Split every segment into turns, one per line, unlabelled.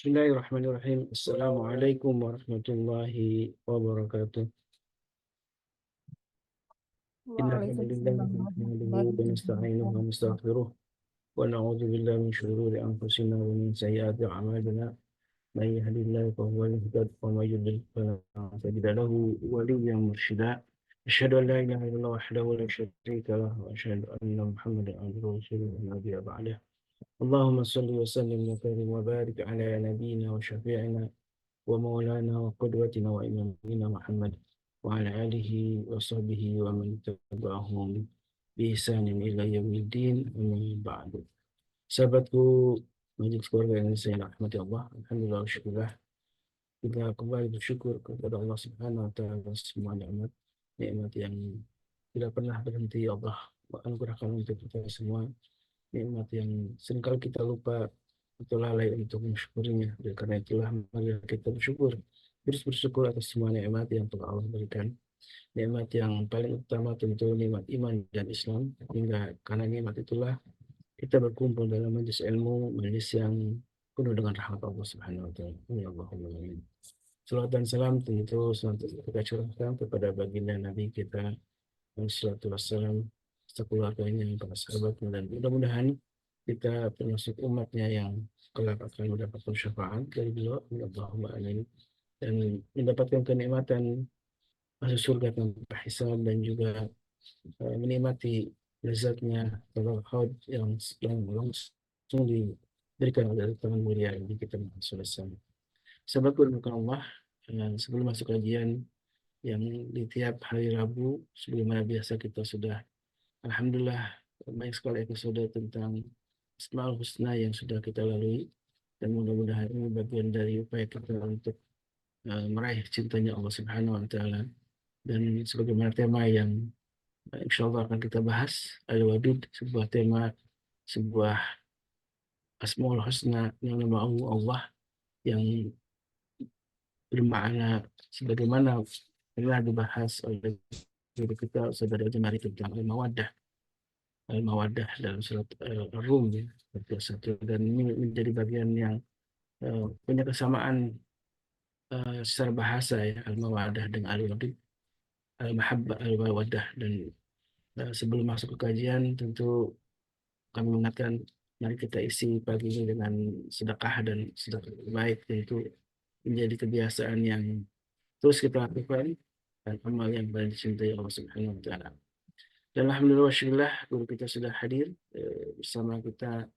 Bismillahirrahmanirrahim. Assalamualaikum warahmatullahi wabarakatuh. Innalhamdulillah
Waalaikumsalam
nahmaduhu
warahmatullahi
wa nasta'inuhu wa
wabarakatuh.
nastaghfiruh wa na'udzu billahi min shururi anfusina wa min sayyiati a'malina. Man yahdihillahu fahuwal muhtadi wa man yudlil fala tajida lahu waliyyan mursyida. Asyhadu an la ilaha illallah wahdahu la syarika lahu wa asyhadu anna Muhammadan abduhu wa rasuluhu la nabiyya ba'dah. Allahumma shalli wa sallim wa karim wa barik ala nabiyyina wa syafi'ina ومولانا وقدوتنا وإمامنا محمد وعلى آله وصحبه ومن تبعهم بإحسان إلى يوم الدين أما بعد. Sahabatku Majelis Keluarga Indonesia yang rahmati Allah, alhamdulillah syukurlah kita kembali bersyukur kepada Allah Subhanahu wa taala semua nikmat yang tidak pernah berhenti Allah anugerahkan untuk kita semua, nikmat yang seringkali kita lupa atau lalai untuk mensyukurinya. Oleh karena itulah mari kita bersyukur, terus bersyukur atas semua nikmat yang telah Allah berikan. Nikmat yang paling utama tentu nikmat iman dan Islam, hingga karena nikmat itulah kita berkumpul dalam majelis ilmu, majelis yang penuh dengan rahmat Allah Subhanahu wa taala. Ya Allahumma amin. Salawat dan salam tentu senantiasa kita curahkan kepada baginda Nabi kita Alaihi Wasallam, keluarganya, para sahabatnya, dan mudah-mudahan kita termasuk umatnya yang kelak akan mendapatkan syafaat dari beliau. Allahumma amin. Dan mendapatkan kenikmatan masuk surga tanpa hisab, dan juga menikmati lezatnya kalau haud yang langsung diberikan oleh tangan mulia yang kita selesai. Sahabatku bukan Allah, sebelum masuk kajian yang di tiap hari Rabu sebagaimana biasa, kita sudah alhamdulillah banyak sekali episode tentang Asmaul Husna yang sudah kita lalui, dan mudah-mudahan ini bagian dari upaya kita untuk meraih cintanya Allah Subhanahu wa taala. Dan sebagaimana tema yang insya Allah akan kita bahas, Al-Wadud, sebuah tema, sebuah Asmaul Husna yang nama Allah yang bermakna sebagaimana telah dibahas oleh guru kita Ustaz Jemari tentang Al-Mawaddah dalam surat Ar-Rum ya, 41. Dan ini menjadi bagian yang punya kesamaan secara bahasa ya, Al-Mawaddah dengan Al-Wadud, Al-Mahabbah, Al-Mawaddah. Dan sebelum masuk ke kajian tentu kami mengingatkan, mari kita isi pagi ini dengan sedekah, dan sedekah baik tentu menjadi kebiasaan yang terus kita lakukan, dan amal yang paling dicintai Allah Subhanahu wa taala. Dan alhamdulillah wa syukurillah guru kita sudah hadir bersama kita.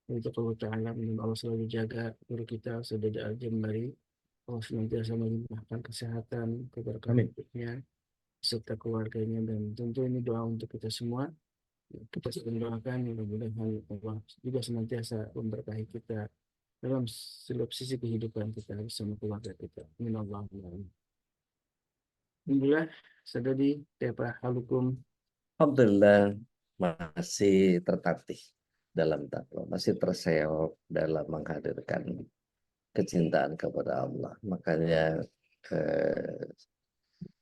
Untuk Allah Ta'ala, Allah selalu jaga guru kita sudah Al-Jemari. Allah senantiasa melimpahkan kesehatan, keberkahan hidupnya, serta keluarganya. Dan tentu ini doa untuk kita semua. Kita sedang doakan mudah-mudahan Allah juga senantiasa memberkahi kita dalam seluruh sisi kehidupan kita bersama keluarga kita. Amin Allahumma amin. Alhamdulillah, sadadi kaifa halukum?
Alhamdulillah masih tertatih dalam takwa, masih terseok dalam menghadirkan kecintaan kepada Allah. Makanya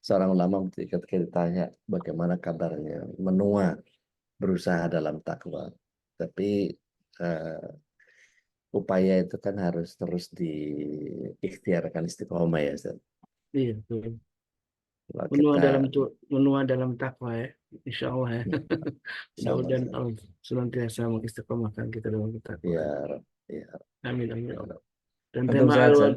seorang ulama ketika ditanya bagaimana kabarnya menua berusaha dalam takwa, tapi upaya itu kan harus terus diikhtiarkan istiqomah ya Ustaz.
Iya, betul.
Kalau
Menua dalam takwa ya, insya Allah ya. Mudah-mudahan
Ustaz.
Allah senantiasa mengistiqomahkan kita dalam takwa.
Ya, ya.
Amin amin Allah. Dan
Antum
tema
sehat,
al
Ustaz?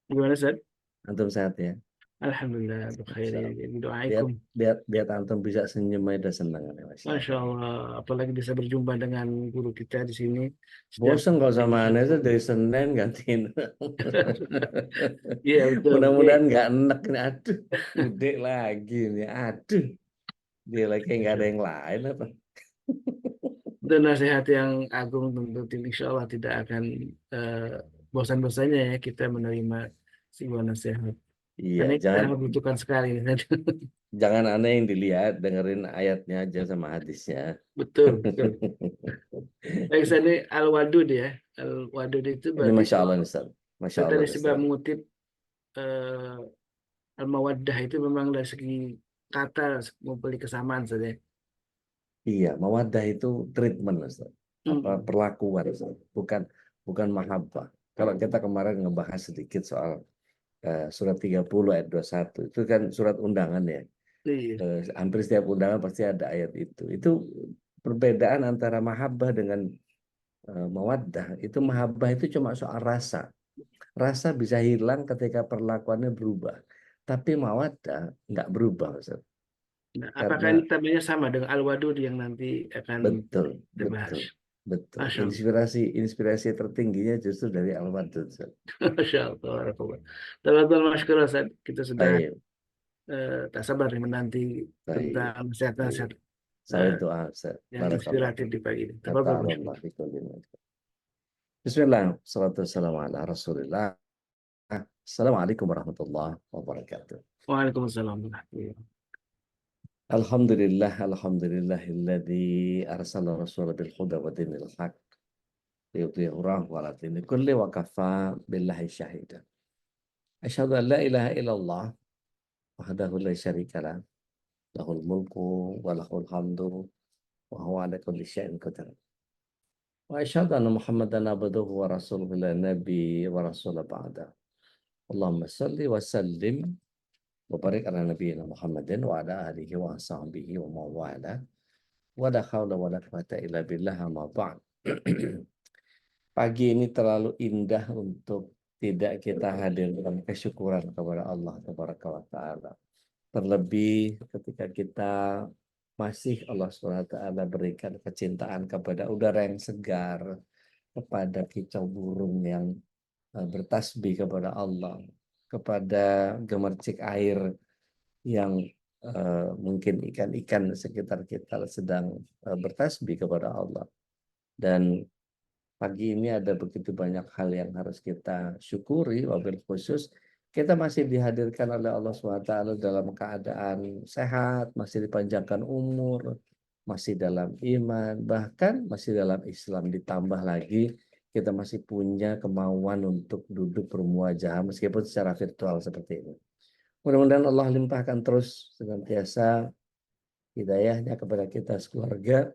gimana Ustaz?
Antum sehat ya?
Alhamdulillah berkhair.
Biar,
Doaikum.
biar antum bisa senyum aja udah senang ya,
Masya Allah, apalagi bisa berjumpa dengan guru kita di sini. Setiap
bosan kalau sama aneh itu dari Senin gantiin.
Iya betul.
Mudah-mudahan nggak enak nih. Aduh, udah lagi nih. Aduh, dia lagi nggak ada yang lain apa?
Itu nasihat yang agung, tentu insya Allah tidak akan bosan-bosannya ya kita menerima sebuah nasihat.
Iya,
Karena kita butuhkan sekali.
jangan aneh yang dilihat, dengerin ayatnya aja sama hadisnya.
Betul, betul. Baik, ini Al-Wadud ya. Al-Wadud itu
Ini
berarti
Masya Allah, Ustaz. Masya Allah,
tadi
Ustaz.
sebab mengutip eh, Al-Mawaddah itu memang dari segi kata memiliki kesamaan saja.
Iya, mawaddah itu treatment, Ustaz. Apa perlakuan, Ustaz. bukan mahabbah. Kalau kita kemarin ngebahas sedikit soal surat 30 ayat 21, itu kan surat undangan ya.
Iya.
Hampir setiap undangan pasti ada ayat itu. Itu perbedaan antara mahabbah dengan mawaddah. Itu mahabbah itu cuma soal rasa. Rasa bisa hilang ketika perlakuannya berubah. Tapi mawaddah nggak berubah, Ustaz.
Nah, apakah
Karena
ini tabelnya sama dengan Al-Wadud yang nanti akan
betul,
kita bahas?
betul, betul.
Masya Allah.
Inspirasi tertingginya justru dari Al-Wadud, Ustaz.
Masya Allah. Barakallah. Teman-teman, masyarakat Ustaz, kita sudah
Baik,
tak sabar nih menanti
baik,
tentang nasihat-nasihat
baik. Saya
eh,
doa, Ustaz.
yang
Barakallah.
inspiratif di pagi ini. Teman-teman,
Nafa'anallah fi kulli majal. Bismillah, salatu wassalamu ala Rasulillah. Assalamualaikum warahmatullahi wabarakatuh.
Waalaikumsalam warahmatullahi wabarakatuh.
Alhamdulillahilladzi arsala rasulahu bil huda wa dinil haq liyudhhirahu 'ala dini kulli wa kafa billahi syahida. Asyhadu an la ilaha illallah wahdahu la syarika lah, lahul mulku wa lahul hamdu wa huwa 'ala kulli syai'in qadir. Wa asyhadu anna Muhammadan abduhu wa rasuluhu la nabi wa rasul ba'da. Allahumma shalli wa sallim wa barik ala nabiyyina Muhammadin wa ala alihi wa sahbihi wa mawala. Wala haula wala quwata illa billah amma ba'd. Pagi ini terlalu indah untuk tidak kita hadirkan kesyukuran kepada Allah Tabaraka wa Ta'ala. Terlebih ketika kita masih Allah SWT berikan kecintaan kepada udara yang segar, kepada kicau burung yang bertasbih kepada Allah, kepada gemercik air yang mungkin ikan-ikan sekitar kita sedang bertasbih kepada Allah. Dan pagi ini ada begitu banyak hal yang harus kita syukuri, wabil khusus kita masih dihadirkan oleh Allah SWT dalam keadaan sehat, masih dipanjangkan umur, masih dalam iman, bahkan masih dalam Islam. Ditambah lagi kita masih punya kemauan untuk duduk bermuajah meskipun secara virtual seperti ini. Mudah-mudahan Allah limpahkan terus senantiasa hidayahnya kepada kita sekeluarga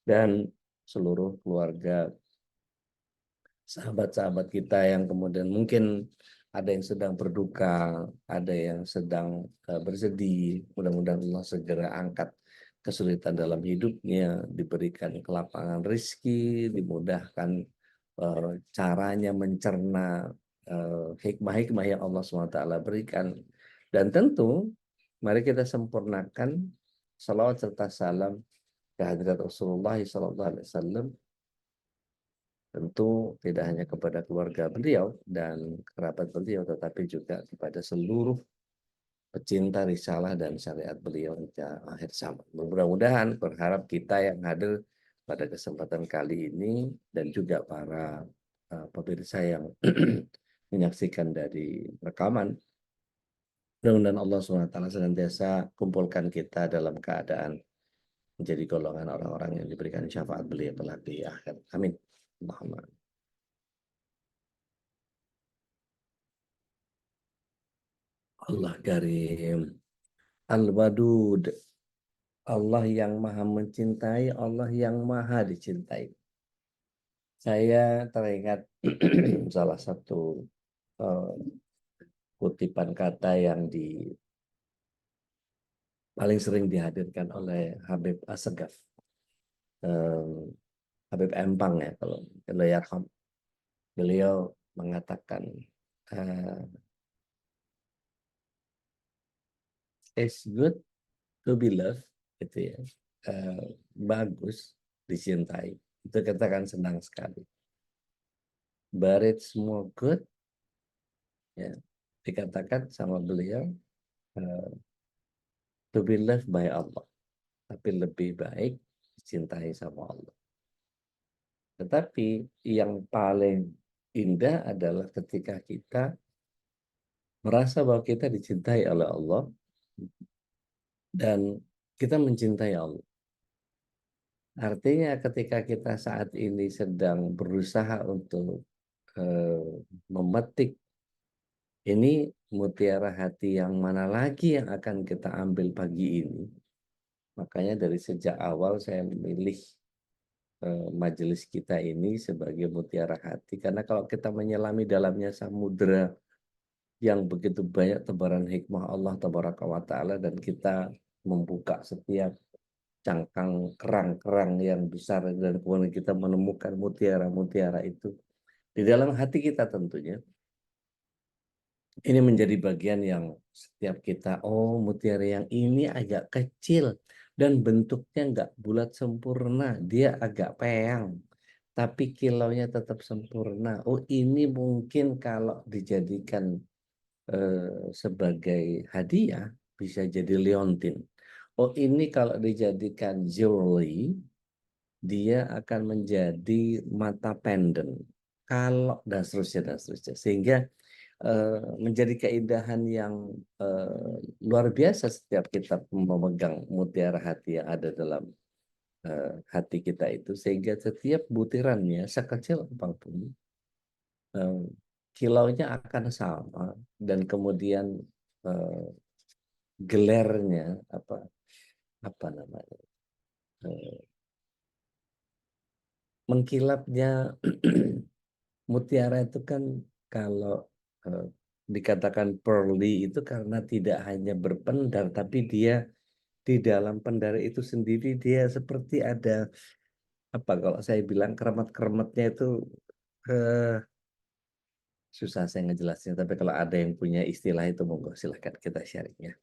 dan seluruh keluarga sahabat-sahabat kita yang kemudian mungkin ada yang sedang berduka, ada yang sedang bersedih. Mudah-mudahan Allah segera angkat kesulitan dalam hidupnya, diberikan kelapangan rezeki, dimudahkan caranya mencerna hikmah-hikmah yang Allah SWT berikan. Dan tentu mari kita sempurnakan salawat serta salam kehadirat Rasulullah SAW, tentu tidak hanya kepada keluarga beliau dan kerabat beliau, tetapi juga kepada seluruh pecinta risalah dan syariat beliau hingga akhir zaman. Mudah-mudahan berharap kita yang hadir pada kesempatan kali ini dan juga para pemirsa yang menyaksikan dari rekaman, mudah-mudahan Allah SWT senantiasa kumpulkan kita dalam keadaan menjadi golongan orang-orang yang diberikan syafaat beliau kelak di akhir. Amin. Allahumma. Allah Karim. Al-Wadud. Allah yang maha mencintai, Allah yang maha dicintai. Saya teringat salah satu kutipan kata yang paling sering dihadirkan oleh Habib Assegaf. Habib Empang ya, kalau beliau mengatakan it's good to be loved, gitu ya. Bagus dicintai, itu kita kan senang sekali. But it's more good, ya, dikatakan sama beliau to be loved by Allah, tapi lebih baik dicintai sama Allah. Tetapi yang paling indah adalah ketika kita merasa bahwa kita dicintai oleh Allah dan kita mencintai Allah. Artinya ketika kita saat ini sedang berusaha untuk memetik ini mutiara hati yang mana lagi yang akan kita ambil pagi ini. Makanya dari sejak awal saya memilih majelis kita ini sebagai mutiara hati. Karena kalau kita menyelami dalamnya samudera yang begitu banyak tebaran hikmah Allah Tabaraka wa Ta'ala, dan kita membuka setiap cangkang kerang-kerang yang besar, dan kemudian kita menemukan mutiara-mutiara itu di dalam hati kita tentunya. Ini menjadi bagian yang setiap kita, oh mutiara yang ini agak kecil dan bentuknya nggak bulat sempurna, dia agak peyang, tapi kilaunya tetap sempurna. Oh ini mungkin kalau dijadikan sebagai hadiah bisa jadi liontin. Oh ini kalau dijadikan jewelry, dia akan menjadi mata pendant. Kalau dan seterusnya dan seterusnya. Sehingga menjadi keindahan yang luar biasa setiap kita memegang mutiara hati yang ada dalam hati kita itu, sehingga setiap butirannya sekecil apapun kilaunya akan sama, dan kemudian eh, gelernya apa apa namanya eh, mengkilapnya. Mutiara itu kan kalau eh, dikatakan pearly itu karena tidak hanya berpendar, tapi dia di dalam pendar itu sendiri dia seperti ada apa, kalau saya bilang keramat-keramatnya itu eh, susah saya ngejelasnya, tapi kalau ada yang punya istilah itu monggo silahkan kita sharing ya.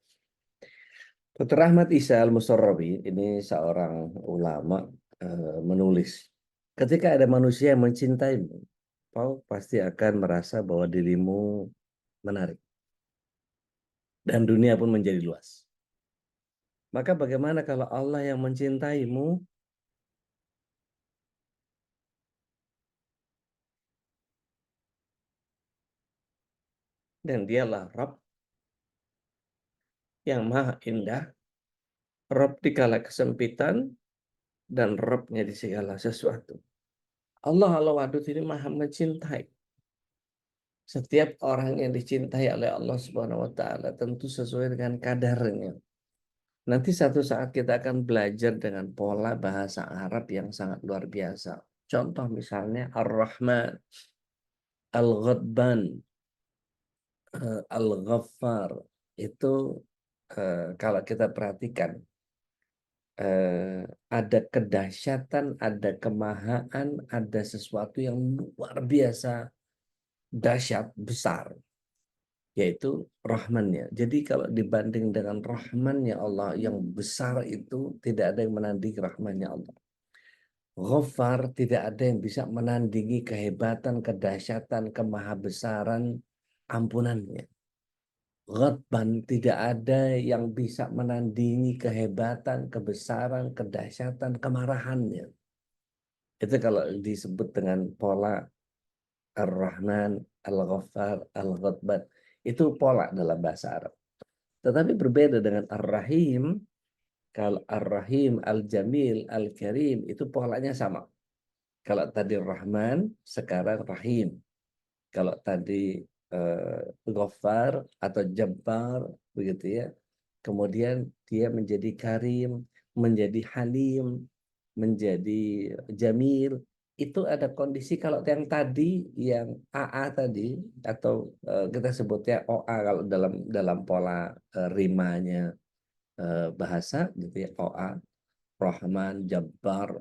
Dr. Ahmad Isa Al-Musarrabi ini seorang ulama menulis, ketika ada manusia yang mencintaimu, kau pasti akan merasa bahwa dirimu menarik dan dunia pun menjadi luas. Maka bagaimana kalau Allah yang mencintaimu dan dialah Rabb yang maha indah, Rabb di kala kesempitan, dan Rabbnya di segala sesuatu. Allah Al-Wadud ini maha mencintai. Setiap orang yang dicintai oleh Allah Subhanahu wa taala tentu sesuai dengan kadarnya. Nanti satu saat kita akan belajar dengan pola bahasa Arab yang sangat luar biasa. Contoh misalnya Ar-Rahman, Al-Ghadban, Al-Ghaffar. Itu kalau kita perhatikan ada kedahsyatan, ada kemahaan, ada sesuatu yang luar biasa dahsyat besar, yaitu Rahmannya. Jadi kalau dibanding dengan Rahmannya Allah yang besar itu, tidak ada yang menandingi Rahmannya Allah. Ghaffar, tidak ada yang bisa menandingi kehebatan, kedahsyatan, kemahabesaran ampunannya. Ghadban, tidak ada yang bisa menandingi kehebatan, kebesaran, kedahsyatan, kemarahannya. Itu kalau disebut dengan pola Ar-Rahman, Al-Ghaffar, Al-Ghadban. Itu pola dalam bahasa Arab. Tetapi berbeda dengan Ar-Rahim. Kalau Ar-Rahim, Al-Jamil, Al-Karim, itu polanya sama. Kalau tadi Rahman, sekarang Rahim. Kalau tadi Ghaffar atau Jabbar, begitu ya. Kemudian dia menjadi Karim, menjadi Halim, menjadi Jamil. Itu ada kondisi kalau yang tadi, yang AA tadi, atau kita sebutnya OA kalau dalam dalam pola rimanya bahasa gitu ya, OA, Rahman, Jabbar,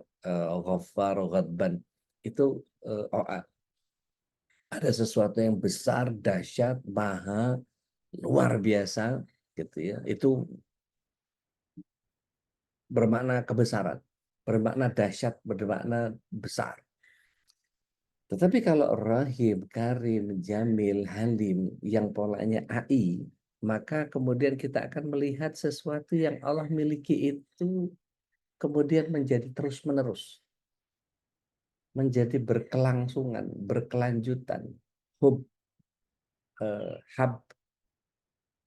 Ghaffar, Ghadban, itu OA. Ada sesuatu yang besar, dahsyat, maha, luar biasa gitu ya. Itu bermakna kebesaran, bermakna dahsyat, bermakna besar. Tetapi kalau Rahim, Karim, Jamil, Halim yang polanya AI, maka kemudian kita akan melihat sesuatu yang Allah miliki itu kemudian menjadi terus-menerus, menjadi berkelangsungan, berkelanjutan. Hub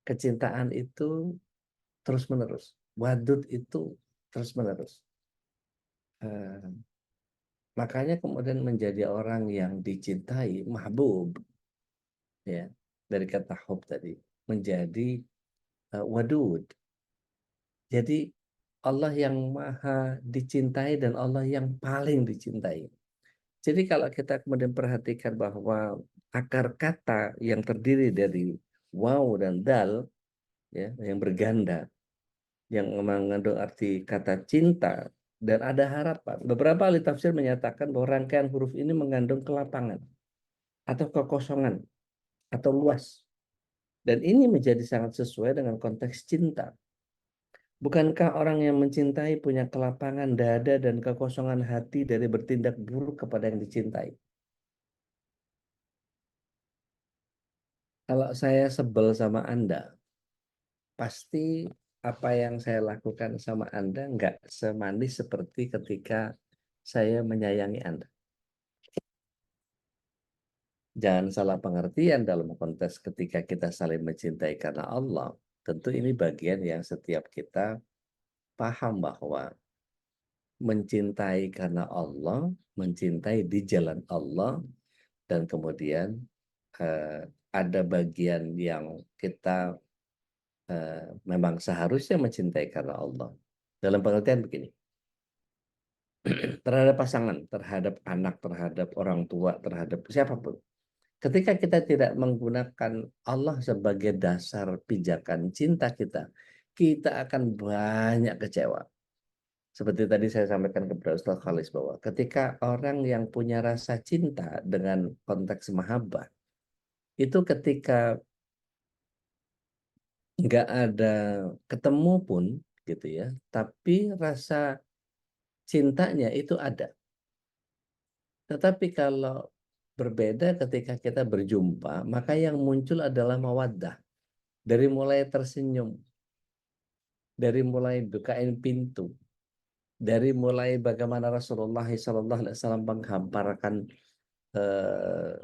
kecintaan itu terus-menerus. Wadud itu terus-menerus. Makanya kemudian menjadi orang yang dicintai, mahbub, ya, dari kata hub tadi, menjadi wadud. Jadi Allah yang maha dicintai dan Allah yang paling dicintai. Jadi kalau kita kemudian perhatikan bahwa akar kata yang terdiri dari waw dan dal, ya, yang berganda, yang mengandung arti kata cinta dan ada harapan. Beberapa ahli tafsir menyatakan bahwa rangkaian huruf ini mengandung kelapangan atau kekosongan atau luas. Dan ini menjadi sangat sesuai dengan konteks cinta. Bukankah orang yang mencintai punya kelapangan dada dan kekosongan hati dari bertindak buruk kepada yang dicintai? Kalau saya sebel sama Anda, pasti apa yang saya lakukan sama Anda nggak semanis seperti ketika saya menyayangi Anda. Jangan salah pengertian dalam konteks ketika kita saling mencintai karena Allah. Tentu ini bagian yang setiap kita paham bahwa mencintai karena Allah, mencintai di jalan Allah, dan kemudian eh, ada bagian yang kita memang seharusnya mencintai karena Allah. Dalam pengertian begini, terhadap pasangan, terhadap anak, terhadap orang tua, terhadap siapapun. Ketika kita tidak menggunakan Allah sebagai dasar pijakan cinta kita, kita akan banyak kecewa. Seperti tadi saya sampaikan kepada Ustaz Khalis bahwa ketika orang yang punya rasa cinta dengan konteks mahabbah, itu ketika nggak ada ketemu pun gitu ya, tapi rasa cintanya itu ada. Tetapi kalau berbeda ketika kita berjumpa, maka yang muncul adalah mawaddah. Dari mulai tersenyum, dari mulai bukain pintu, dari mulai bagaimana Rasulullah SAW menghamparkan eh,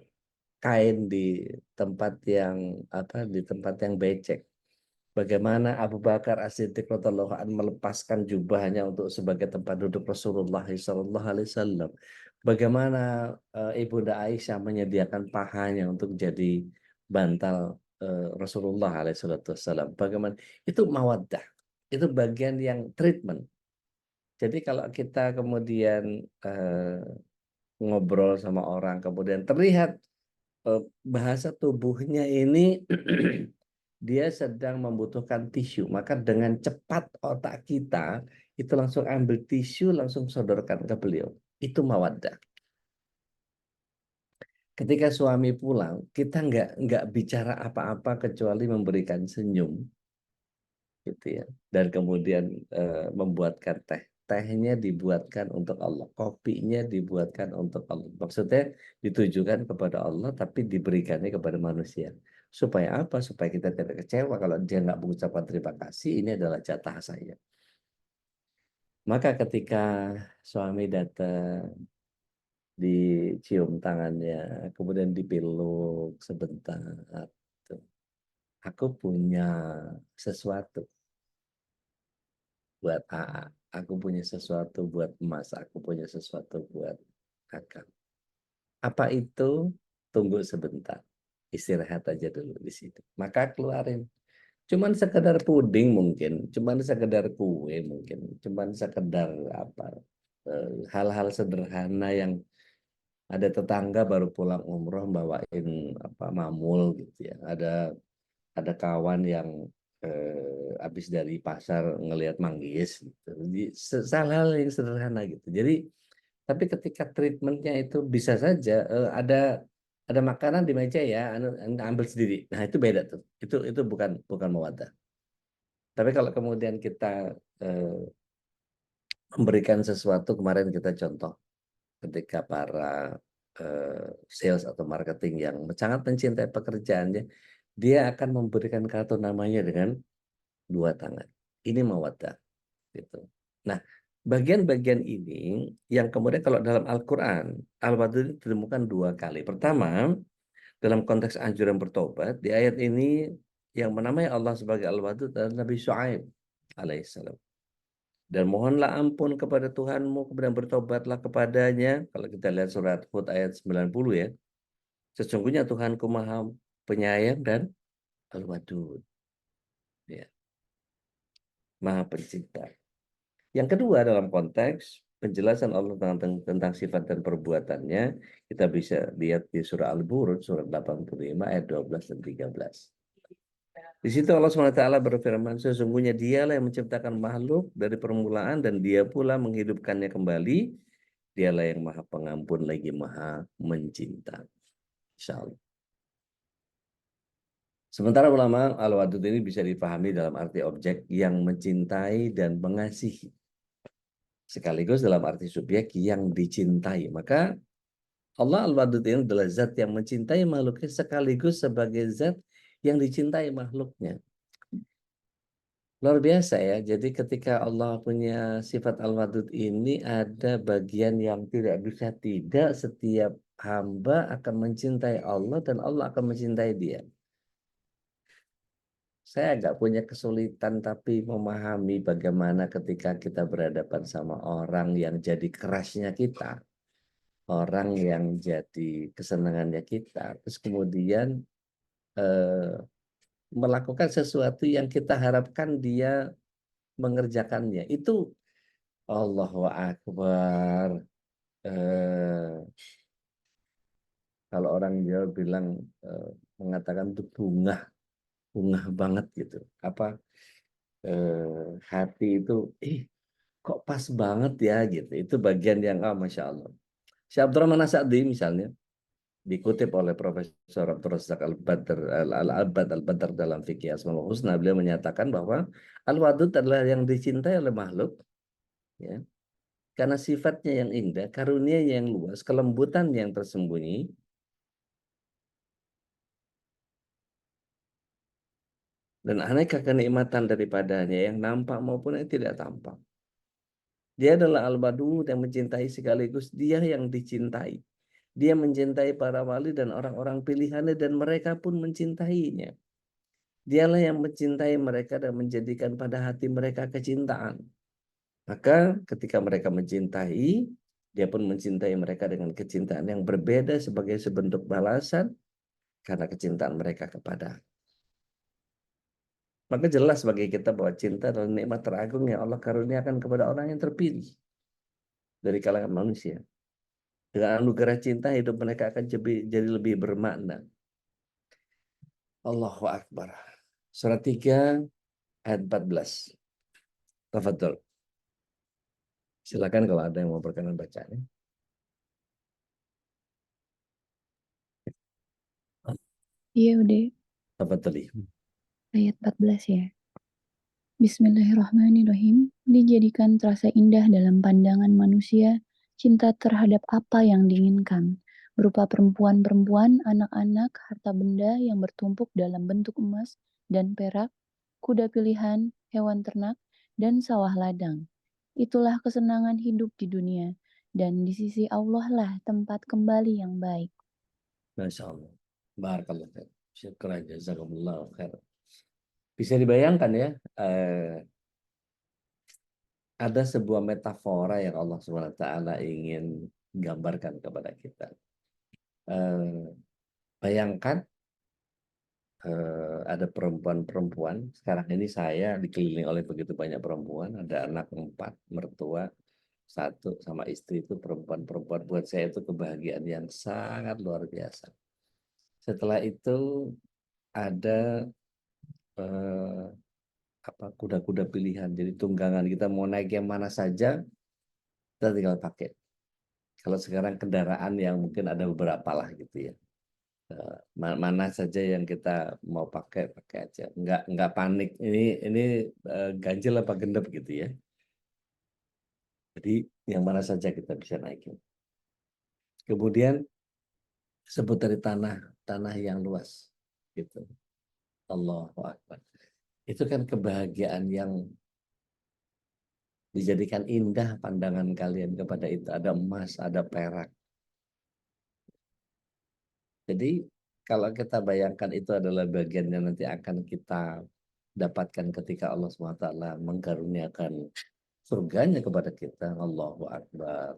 kain di tempat yang di tempat yang becek. Bagaimana Abu Bakar As-Siddiq radhiyallahu anhu melepaskan jubahnya untuk sebagai tempat duduk Rasulullah SAW. Bagaimana Ibunda Aisyah menyediakan pahanya untuk jadi bantal Rasulullah SAW. Bagaimana itu mawaddah. Itu bagian yang treatment. Jadi kalau kita kemudian ngobrol sama orang, kemudian terlihat bahasa tubuhnya ini dia sedang membutuhkan tisu, maka dengan cepat otak kita itu langsung ambil tisu, langsung sodorkan ke beliau. Itu mawaddah. Ketika suami pulang, kita nggak bicara apa-apa kecuali memberikan senyum, gitu ya. Dan kemudian membuatkan teh. Tehnya dibuatkan untuk Allah, kopinya dibuatkan untuk Allah. Maksudnya ditujukan kepada Allah, tapi diberikannya kepada manusia. Supaya apa? Supaya kita tidak kecewa kalau dia nggak mengucapkan terima kasih, ini adalah jatah saya. Maka ketika suami datang, dicium tangannya, kemudian dipeluk sebentar. Tuh. Aku punya sesuatu buat AA. Aku punya sesuatu buat emas. Aku punya sesuatu buat kakak. Apa itu? Tunggu sebentar. Istirahat aja dulu di situ. Maka keluarin. Cuman sekedar puding mungkin. Cuman sekedar kue mungkin. Cuman sekedar apa. Hal-hal sederhana yang ada tetangga baru pulang umroh bawain apa mamul gitu ya. Ada kawan yang habis dari pasar ngelihat manggis gitu. Jadi hal-hal yang sederhana gitu. Jadi tapi ketika treatmentnya itu bisa saja ada makanan di meja ya, Anda ambil sendiri. Nah itu beda tuh. Itu bukan bukan mawaddah. Tapi kalau kemudian kita eh, memberikan sesuatu, kemarin kita contoh ketika para sales atau marketing yang sangat mencintai pekerjaannya, dia akan memberikan kartu namanya dengan dua tangan. Ini mawaddah gitu. Nah, bagian-bagian ini yang kemudian kalau dalam Al-Qur'an, al-wadud ditemukan dua kali. Pertama, dalam konteks anjuran bertobat, di ayat ini yang menamai Allah sebagai Al-Wadud adalah Nabi Syuaib alaihissalam. Dan mohonlah ampun kepada Tuhanmu, kemudian bertobatlah kepadanya. Kalau kita lihat surat Hud ayat 90 ya. Sesungguhnya Tuhanku maha penyayang dan Al-Wadud. Ya, maha pencinta. Yang kedua, dalam konteks penjelasan Allah tentang sifat dan perbuatannya, kita bisa lihat di surah Al-Buruj, surat 85 ayat 12 dan 13. Di situ Allah SWT berfirman, sesungguhnya dialah yang menciptakan makhluk dari permulaan dan dia pula menghidupkannya kembali. Dialah yang maha pengampun lagi maha mencinta. Insya Allah. Sementara ulama al-wadud ini bisa dipahami dalam arti objek yang mencintai dan mengasihi. Sekaligus dalam arti subjek yang dicintai. Maka Allah al-wadud ini adalah zat yang mencintai makhluknya sekaligus sebagai zat yang dicintai makhluknya. Luar biasa ya. Jadi ketika Allah punya sifat al-wadud ini ada bagian yang tidak bisa tidak, setiap hamba akan mencintai Allah dan Allah akan mencintai dia. Saya agak punya kesulitan tapi memahami bagaimana ketika kita berhadapan sama orang yang jadi kerasnya kita, orang yang jadi kesenangannya kita, terus kemudian eh, melakukan sesuatu yang kita harapkan dia mengerjakannya. Itu Allahu Akbar. Eh, Kalau orang Jawa bilang mengatakan itu bungah, bungah banget gitu. Apa hati itu, kok pas banget ya gitu. Itu bagian yang Masya Allah. Syekh Abdurrahman As-Sa'di misalnya dikutip oleh Profesor Abdul Razak Al-Badr Al-Abad Al-Badr dalam Fikih Asmaul Husna, beliau menyatakan bahwa al-wadud adalah yang dicintai oleh makhluk, ya, karena sifatnya yang indah, karunia yang luas, kelembutan yang tersembunyi, dan aneka kenikmatan daripadanya yang nampak maupun yang tidak tampak. Dia adalah al-wadud yang mencintai sekaligus dia yang dicintai. Dia mencintai para wali dan orang-orang pilihannya dan mereka pun mencintainya. Dialah yang mencintai mereka dan menjadikan pada hati mereka kecintaan. Maka ketika mereka mencintai, dia pun mencintai mereka dengan kecintaan yang berbeda sebagai sebentuk balasan karena kecintaan mereka kepada. Maka jelas bagi kita bahwa cinta adalah nikmat teragung yang Allah karuniakan kepada orang yang terpilih dari kalangan manusia. Dengan anugerah cinta, hidup mereka akan jadi lebih bermakna. Allahu Akbar. Surat 3 ayat 14. Tafadhol. Silakan kalau ada yang mau berkenan bacanya.
Iya udah,
Tafadhol.
ayat 14 ya. Bismillahirrahmanirrahim. Dijadikan terasa indah dalam pandangan manusia, cinta terhadap apa yang diinginkan, berupa perempuan-perempuan, anak-anak, harta benda yang bertumpuk dalam bentuk emas dan perak, kuda pilihan, hewan ternak, dan sawah ladang. Itulah kesenangan hidup di dunia, dan di sisi Allah lah tempat kembali yang baik.
Masya Allah. Barakallah. Syukran jazakumullah khair. Bisa dibayangkan ya, ada sebuah metafora yang Allah SWT ingin gambarkan kepada kita. Bayangkan ada perempuan-perempuan. Sekarang ini saya dikelilingi oleh begitu banyak perempuan. Ada anak 4, mertua 1, sama istri itu perempuan-perempuan. Buat saya itu kebahagiaan yang sangat luar biasa. Setelah itu ada kuda-kuda pilihan. Jadi tunggangan kita mau naik yang mana saja, kita tinggal pakai. Kalau sekarang kendaraan yang mungkin ada beberapa lah gitu ya. Mana saja yang kita mau pakai aja. Nggak panik. Ini ganjil apa gendep gitu ya. Jadi yang mana saja kita bisa naikin. Kemudian sebut dari tanah yang luas gitu. Allahu Akbar. Itu kan kebahagiaan yang dijadikan indah pandangan kalian kepada itu. Ada emas, ada perak. Jadi kalau kita bayangkan itu adalah bagian yang nanti akan kita dapatkan ketika Allah SWT mengkaruniakan surganya kepada kita. Allahu Akbar.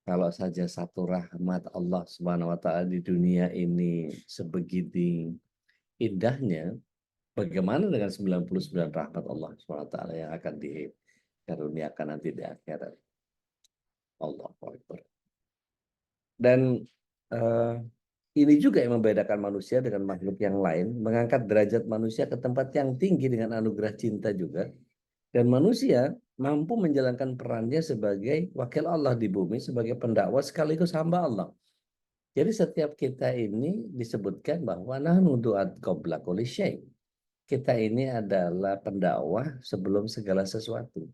Kalau saja satu rahmat Allah SWT di dunia ini sebegitu indahnya, bagaimana dengan 99 rahmat Allah SWT yang akan karuniakan nanti di akhirat. Allahu Akbar. Dan eh, ini juga yang membedakan manusia dengan makhluk yang lain, mengangkat derajat manusia ke tempat yang tinggi dengan anugerah cinta juga. Dan manusia mampu menjalankan perannya sebagai wakil Allah di bumi, sebagai pendakwah sekaligus hamba Allah. Jadi setiap kita ini disebutkan bahwa nahnu du'at qabla kulli syai'. Kita ini adalah pendakwah sebelum segala sesuatu.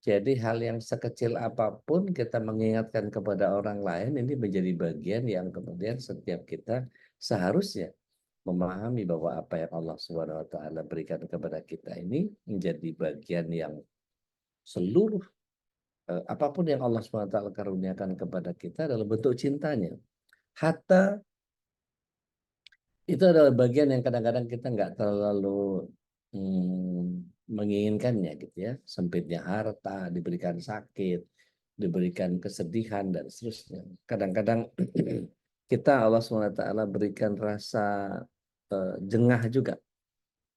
Jadi hal yang sekecil apapun kita mengingatkan kepada orang lain ini menjadi bagian yang kemudian setiap kita seharusnya memahami bahwa apa yang Allah Subhanahu wa taala berikan kepada kita ini menjadi bagian yang seluruh apapun yang Allah Subhanahu wa taala karuniakan kepada kita adalah bentuk cintanya. Hatta itu adalah bagian yang kadang-kadang kita nggak terlalu menginginkannya gitu ya. Sempitnya harta, diberikan sakit, diberikan kesedihan dan seterusnya. Kadang-kadang kita Allah SWT berikan rasa jengah juga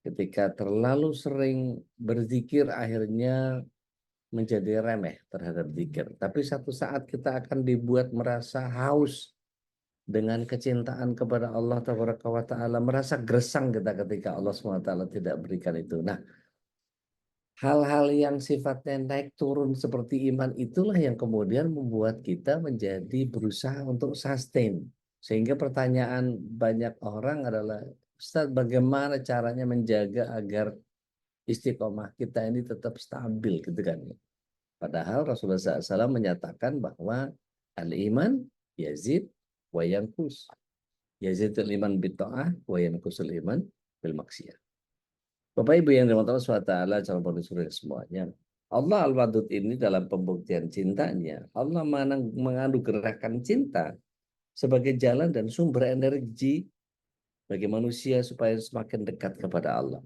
ketika terlalu sering berzikir akhirnya menjadi remeh terhadap zikir. Tapi satu saat kita akan dibuat merasa haus dengan kecintaan kepada Allah Taala, merasa gersang kita ketika Allah SWT tidak berikan itu. Nah, hal-hal yang sifatnya naik turun seperti iman itulah yang kemudian membuat kita menjadi berusaha untuk sustain. Sehingga pertanyaan banyak orang adalah, Ustaz, bagaimana caranya menjaga agar istiqomah kita ini tetap stabil gitu kan. Padahal Rasulullah SAW menyatakan bahwa al-iman yazid wa yanqus. Yazidul iman bitta'ah wa yanqusul iman bil maksiyah. Bapak Ibu yang dirahmati Allah SWT, calon penulis semuanya. Allah Al-Wadud ini dalam pembuktian cintanya, Allah menganugerahkan cinta sebagai jalan dan sumber energi bagi manusia supaya semakin dekat kepada Allah.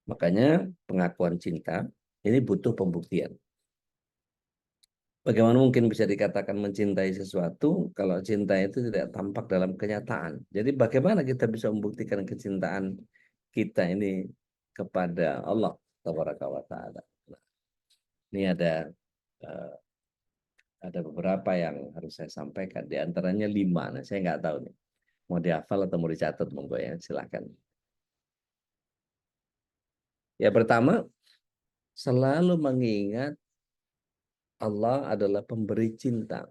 Makanya pengakuan cinta ini butuh pembuktian. Bagaimana mungkin bisa dikatakan mencintai sesuatu kalau cinta itu tidak tampak dalam kenyataan? Jadi bagaimana kita bisa membuktikan kecintaan kita ini kepada Allah Tabaraka wa Ta'ala? Ini eh, ada beberapa yang harus saya sampaikan. Di antaranya 5. Nah, saya nggak tahu nih. Mau dihafal atau mau dicatat, monggo ya, silakan. Ya pertama, selalu mengingat Allah adalah pemberi cinta.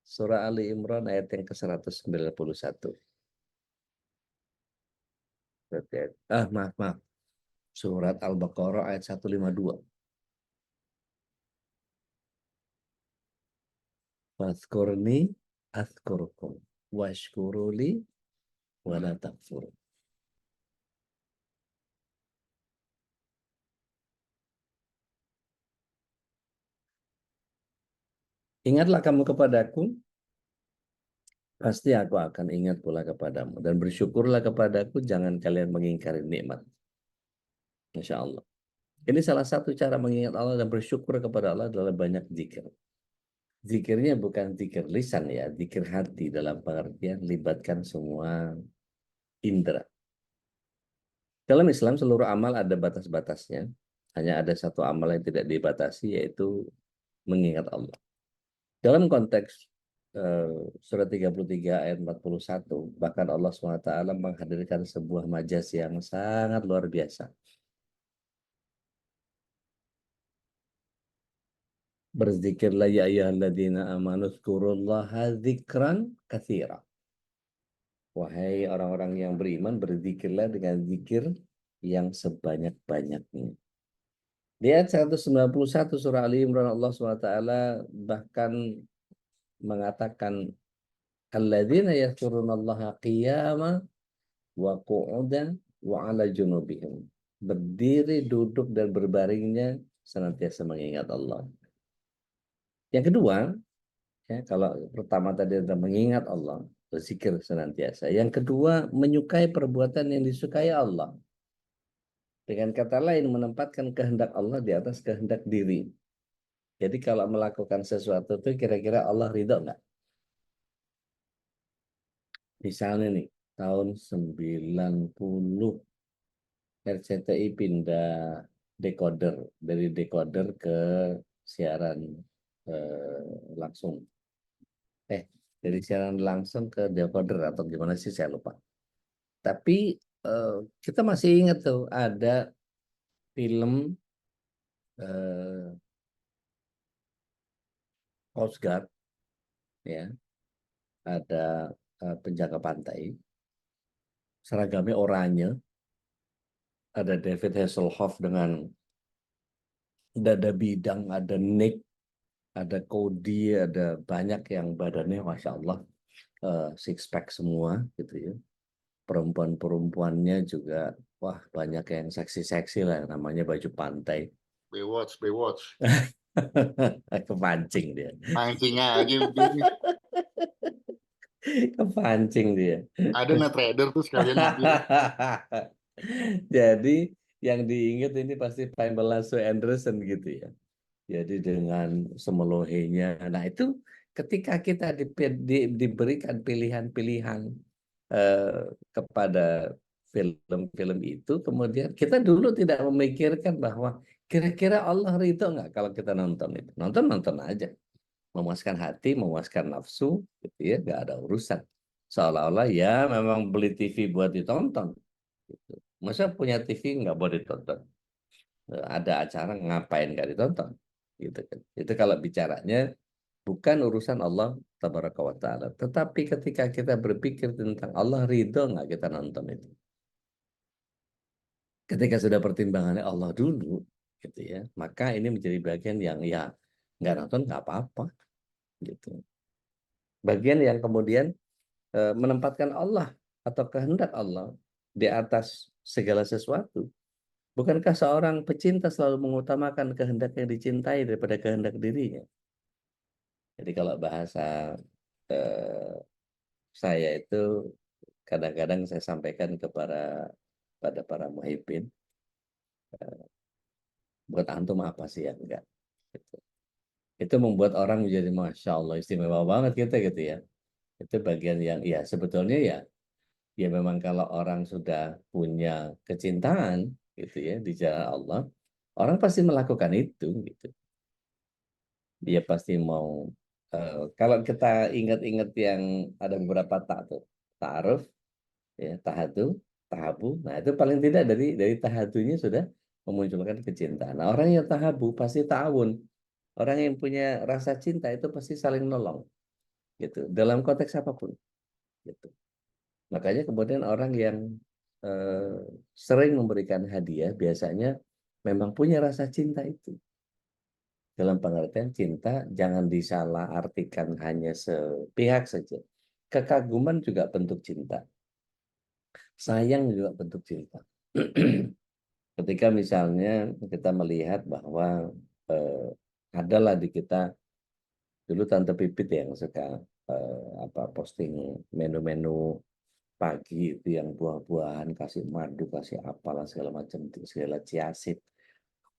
Surah Ali Imran ayat yang ke-191. Maaf. Surat Al-Baqarah ayat 152. Fadhkurni azkurkum washkuruli wala takfur. Ingatlah kamu kepadaku, pasti aku akan ingat pula kepadamu. Dan bersyukurlah kepadaku, jangan kalian mengingkari nikmat. Masya Allah. Ini salah satu cara mengingat Allah dan bersyukur kepada Allah adalah banyak zikir. Zikirnya bukan zikir lisan ya, zikir hati dalam pengertian libatkan semua indera. Dalam Islam seluruh amal ada batas-batasnya. Hanya ada satu amal yang tidak dibatasi, yaitu mengingat Allah. Dalam konteks surat 33 ayat 41, bahkan Allah SWT menghadirkan sebuah majas yang sangat luar biasa. Berzikirlah ya ayyuhalladzina amanu dzkurullaha dzikran katsira. Wahai orang-orang yang beriman, berzikirlah dengan zikir yang sebanyak-banyaknya. Di ayat 191 surah Ali Imran, Allah SWT bahkan mengatakan alladzina yadhkurunallaha qiyama wa qu'udan wa 'ala junubihim. Berdiri, duduk dan berbaringnya senantiasa mengingat Allah. Yang kedua, ya, kalau pertama tadi adalah mengingat Allah, berzikir senantiasa. Yang kedua, menyukai perbuatan yang disukai Allah. Dengan kata lain, menempatkan kehendak Allah di atas kehendak diri. Jadi kalau melakukan sesuatu itu kira-kira Allah ridho nggak? Misalnya nih, tahun 90 RCTI pindah decoder, dari decoder ke siaran langsung. Dari siaran langsung ke decoder atau gimana sih saya lupa. Tapi kita masih ingat tuh ada film Coast Guard, ya, ada penjaga pantai, seragamnya oranye, ada David Hasselhoff dengan dada bidang, ada Nick, ada Cody, ada banyak yang badannya Masya Allah six pack semua gitu ya. Perempuan-perempuannya juga wah banyak yang seksi-seksi lah, namanya baju pantai.
Baywatch, Baywatch.
Kepancing dia.
Mancing aja begini.
Kepancing dia.
Ada net trader tuh sekalian ambil.
Jadi yang diingat ini pasti Pamela Sue Anderson gitu ya. Jadi dengan semelohenya. Nah itu ketika kita diberikan pilihan-pilihan kepada film-film itu, kemudian kita dulu tidak memikirkan bahwa kira-kira Allah ridho nggak kalau kita nonton itu. Nonton aja. Memuaskan hati, memuaskan nafsu, gitu ya, nggak ada urusan. Seolah-olah ya memang beli TV buat ditonton. Gitu. Masa punya TV nggak boleh ditonton? Ada acara ngapain nggak ditonton? Gitu kan. Itu kalau bicaranya bukan urusan Allah tabaraka wa ta'ala. Tetapi ketika kita berpikir tentang Allah ridho nggak kita nonton itu. Ketika sudah pertimbangannya Allah dulu, gitu ya, maka ini menjadi bagian yang ya nggak nonton nggak apa-apa, gitu. Bagian yang kemudian menempatkan Allah atau kehendak Allah di atas segala sesuatu. Bukankah seorang pecinta selalu mengutamakan kehendak yang dicintai daripada kehendak dirinya? Jadi kalau bahasa saya itu kadang-kadang saya sampaikan pada para muhibbin, buat antum apa sih yang enggak? Gitu. Itu membuat orang menjadi Masya Allah istimewa banget kita gitu ya. Itu bagian yang ya sebetulnya ya memang kalau orang sudah punya kecintaan gitu ya di jalan Allah, orang pasti melakukan itu gitu. Dia pasti mau kalau kita ingat-ingat yang ada beberapa ta'aruf ya, tahadu, tahabu. Nah, itu paling tidak dari tahadunya sudah memunculkan kecintaan. Nah, orang yang tahabu pasti ta'awun. Orang yang punya rasa cinta itu pasti saling nolong gitu dalam konteks apapun gitu. Makanya kemudian orang yang eh, sering memberikan hadiah biasanya memang punya rasa cinta itu. Dalam pengertian cinta jangan disalah artikan hanya sepihak saja. Kekaguman juga bentuk cinta. Sayang juga bentuk cinta. Ketika misalnya kita melihat bahwa adalah di kita dulu Tante Pipit yang suka posting menu-menu pagi itu yang buah-buahan kasih madu kasih apalah segala macam segala ciasit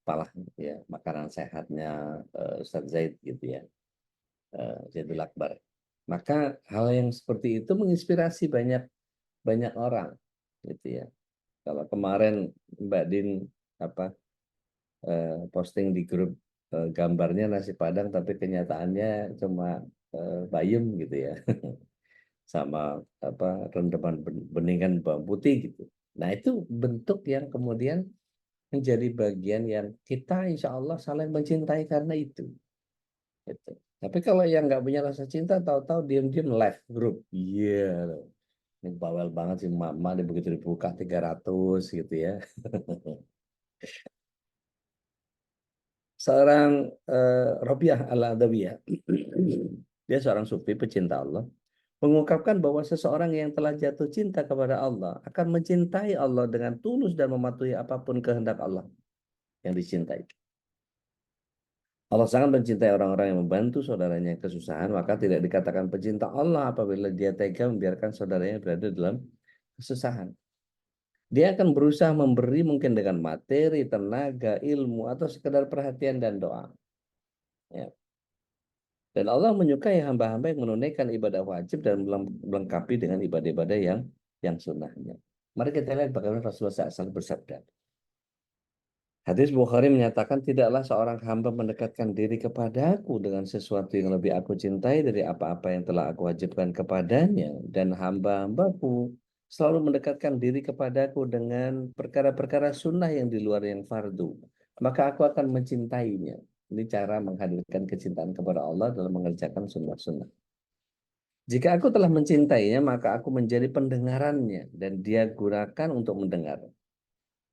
apalah ya makanan sehatnya Ustaz Zaid gitu ya Zaidul Akbar. Maka hal yang seperti itu menginspirasi banyak banyak orang gitu ya. Kalau kemarin Mbak Din posting di grup gambarnya nasi Padang tapi kenyataannya cuma bayam gitu ya. Sama rendaman beningan bawang putih gitu. Nah, itu bentuk yang kemudian menjadi bagian yang kita insya Allah saling mencintai karena itu. Gitu. Tapi kalau yang nggak punya rasa cinta, tahu-tahu diam-diam live grup. Iya, ini bawel banget sih mama, dia begitu dibuka 300 gitu ya. Seorang Robiah Al-Adawiyah, dia seorang sufi pecinta Allah, mengungkapkan bahwa seseorang yang telah jatuh cinta kepada Allah akan mencintai Allah dengan tulus dan mematuhi apapun kehendak Allah yang dicintai. Allah sangat mencintai orang-orang yang membantu saudaranya yang kesusahan, maka tidak dikatakan pecinta Allah apabila dia tega membiarkan saudaranya berada dalam kesusahan. Dia akan berusaha memberi mungkin dengan materi, tenaga, ilmu, atau sekedar perhatian dan doa. Ya. Dan Allah menyukai hamba-hamba yang menunaikan ibadah wajib dan melengkapi dengan ibadah-ibadah yang sunnahnya. Mari kita lihat bagaimana Rasulullah SAW bersabda. Hadis Bukhari menyatakan tidaklah seorang hamba mendekatkan diri kepadaku dengan sesuatu yang lebih aku cintai dari apa-apa yang telah aku wajibkan kepadanya, dan hamba-hambaku selalu mendekatkan diri kepadaku dengan perkara-perkara sunnah yang di luar yang fardu, maka aku akan mencintainya. Ini cara menghadirkan kecintaan kepada Allah dalam mengerjakan sunnah-sunnah. Jika aku telah mencintainya, maka aku menjadi pendengarannya dan dia gunakan untuk mendengar.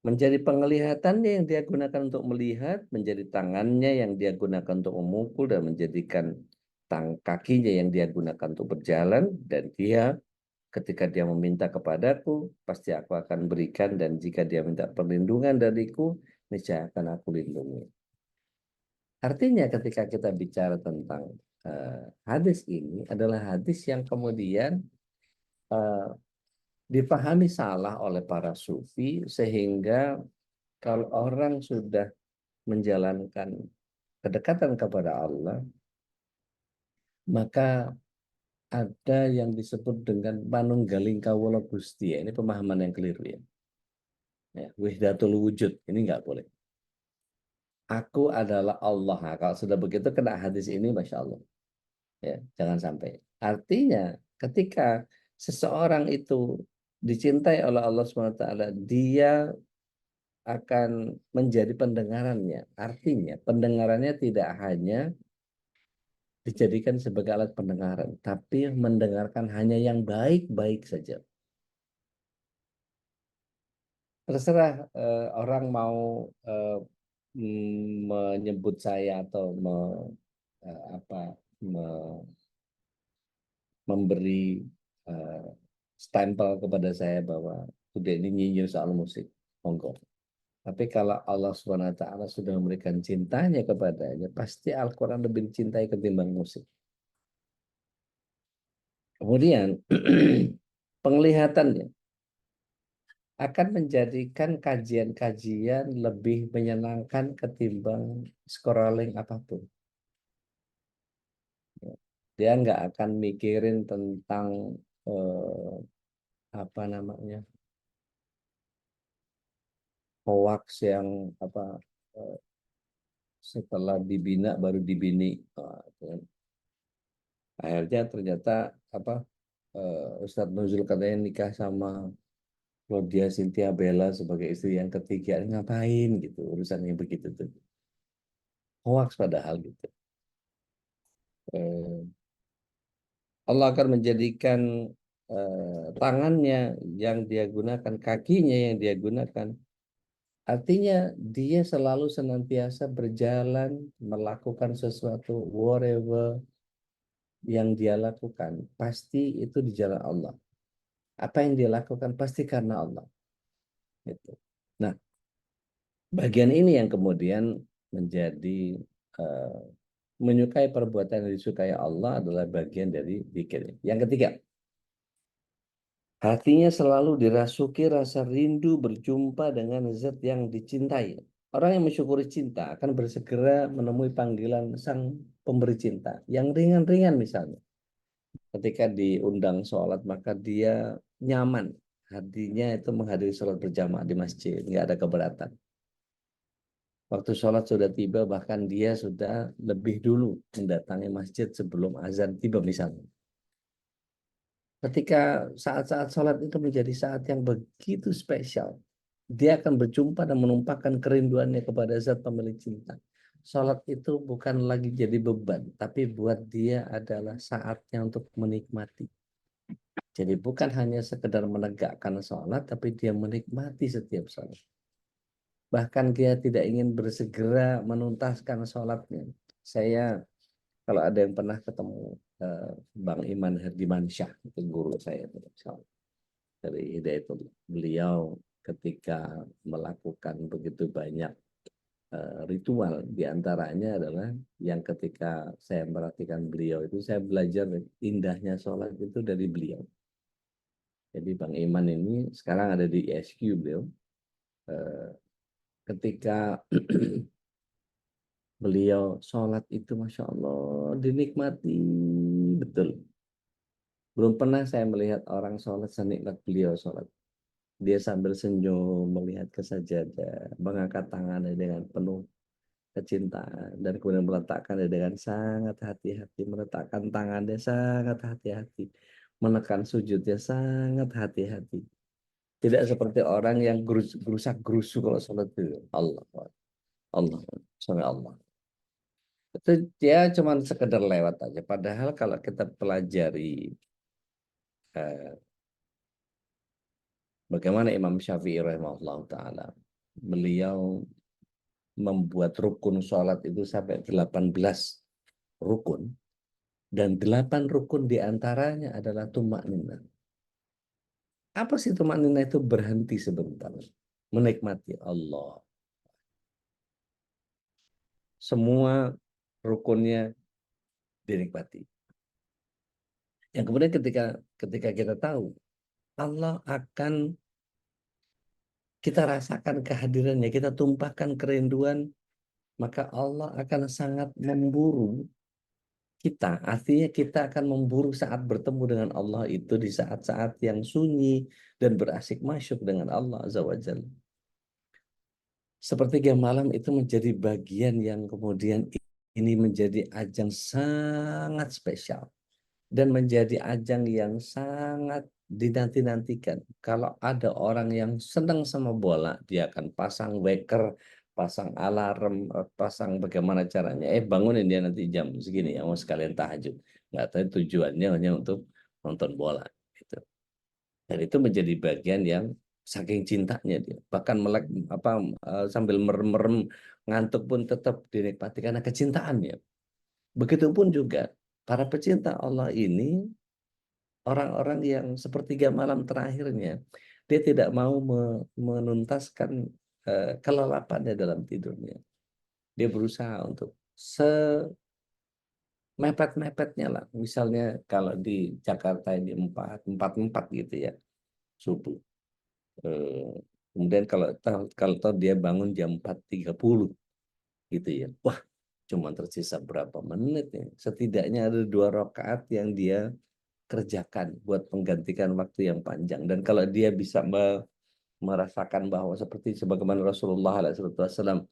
Menjadi penglihatannya yang dia gunakan untuk melihat, menjadi tangannya yang dia gunakan untuk memukul, dan menjadikan kakinya yang dia gunakan untuk berjalan. Dan dia, ketika dia meminta kepadaku, pasti aku akan berikan, dan jika dia minta perlindungan dariku, niscaya akan aku lindungi. Artinya ketika kita bicara tentang hadis ini adalah hadis yang kemudian dipahami salah oleh para sufi, sehingga kalau orang sudah menjalankan kedekatan kepada Allah, maka ada yang disebut dengan manunggaling kawula Gusti. Ini pemahaman yang keliru ya. Wahdatul wujud, ini nggak boleh. Aku adalah Allah. Nah, kalau sudah begitu kena hadis ini, Masya Allah. Ya, jangan sampai. Artinya ketika seseorang itu dicintai oleh Allah SWT, dia akan menjadi pendengarannya. Artinya pendengarannya tidak hanya dijadikan sebagai alat pendengaran, tapi mendengarkan hanya yang baik-baik saja. Terserah orang mau menyebut saya atau memberi stempel kepada saya bahwa udah ini nyinyir soal musik, monggo. Tapi kalau Allah SWT sudah memberikan cintanya kepadanya, pasti Al-Quran lebih dicintai ketimbang musik. Kemudian penglihatannya akan menjadikan kajian-kajian lebih menyenangkan ketimbang scrolling apapun. Dia nggak akan mikirin tentang apa namanya, hoax yang setelah dibina baru dibini. Akhirnya ternyata Ustadz Nuzul katanya nikah sama Claudia Cynthia Bella sebagai istri yang ketiga. Ngapain gitu urusannya begitu tuh. Hoax padahal gitu. Allah akan menjadikan tangannya yang dia gunakan, kakinya yang dia gunakan. Artinya dia selalu senantiasa berjalan, melakukan sesuatu, whatever yang dia lakukan, pasti itu di jalan Allah. Apa yang dia lakukan pasti karena Allah. Gitu. Nah, bagian ini yang kemudian menjadi menyukai perbuatan yang disukai Allah adalah bagian dari zikir. Yang ketiga, hatinya selalu dirasuki rasa rindu berjumpa dengan zat yang dicintai. Orang yang mensyukuri cinta akan bersegera menemui panggilan sang pemberi cinta. Yang ringan-ringan misalnya. Ketika diundang sholat, maka dia nyaman. Hatinya itu menghadiri sholat berjamaah di masjid. Nggak ada keberatan. Waktu sholat sudah tiba, bahkan dia sudah lebih dulu mendatangi masjid sebelum azan tiba misalnya. Ketika saat-saat sholat itu menjadi saat yang begitu spesial. Dia akan berjumpa dan menumpahkan kerinduannya kepada zat pemilik cinta. Sholat itu bukan lagi jadi beban, tapi buat dia adalah saatnya untuk menikmati. Jadi bukan hanya sekedar menegakkan sholat, tapi dia menikmati setiap sholat. Bahkan dia tidak ingin bersegera menuntaskan sholatnya. Saya, kalau ada yang pernah ketemu Bang Iman Herdimansyah, itu guru saya dari Hidayatullah. Beliau ketika melakukan begitu banyak ritual, diantaranya adalah yang ketika saya perhatikan beliau itu, saya belajar indahnya sholat itu dari beliau. Jadi Bang Iman ini sekarang ada di ISQ beliau. Ketika beliau sholat itu Masya Allah dinikmati betul. Belum pernah saya melihat orang sholat senikmat beliau sholat. Dia sambil senyum melihat ke sajadah, mengangkat tangannya dengan penuh kecintaan dan kemudian meletakkannya dengan sangat hati-hati, meletakkan tangannya sangat hati-hati, menekan sujudnya sangat hati-hati. Tidak seperti orang yang gerusak-gerusu kalau sholat itu. Allah, Allah, sampai Allah. Itu dia cuma sekedar lewat aja. Padahal kalau kita pelajari bagaimana Imam Syafi'i rahimahullah ta'ala, beliau membuat rukun sholat itu sampai 18 rukun. Dan 8 rukun diantaranya adalah tumak nina. Apa sih tumak nina itu? Berhenti sebentar. Menikmati Allah. Semua rukunnya dinikmati. Yang kemudian ketika kita tahu Allah akan kita rasakan kehadirannya, kita tumpahkan kerinduan, maka Allah akan sangat memburu kita. Artinya kita akan memburu saat bertemu dengan Allah itu di saat-saat yang sunyi dan berasik masyuk dengan Allah Azza wa Jalla. Sepertiga malam itu menjadi bagian yang kemudian ini menjadi ajang sangat spesial dan menjadi ajang yang sangat dinanti-nantikan. Kalau ada orang yang senang sama bola, dia akan pasang waker, pasang alarm, pasang bagaimana caranya. Bangunin dia nanti jam segini ya, mau sekalian tahajud. Nggak tahu tujuannya hanya untuk nonton bola. Gitu. Dan itu menjadi bagian yang saking cintanya dia. Bahkan sambil merem-merem ngantuk pun tetap dinikmati karena kecintaannya. Begitupun juga para pecinta Allah ini, orang-orang yang sepertiga malam terakhirnya, dia tidak mau menuntaskan kelelapannya dalam tidurnya. Dia berusaha untuk semepet-mepetnya lah. Misalnya kalau di Jakarta ini 4 gitu ya, subuh. Kemudian kalau tahu dia bangun jam 4.30 gitu ya. Wah, cuma tersisa berapa menit ya. Setidaknya ada 2 rakaat yang dia kerjakan buat menggantikan waktu yang panjang. Dan kalau dia bisa merasakan bahwa seperti sebagaimana Rasulullah SAW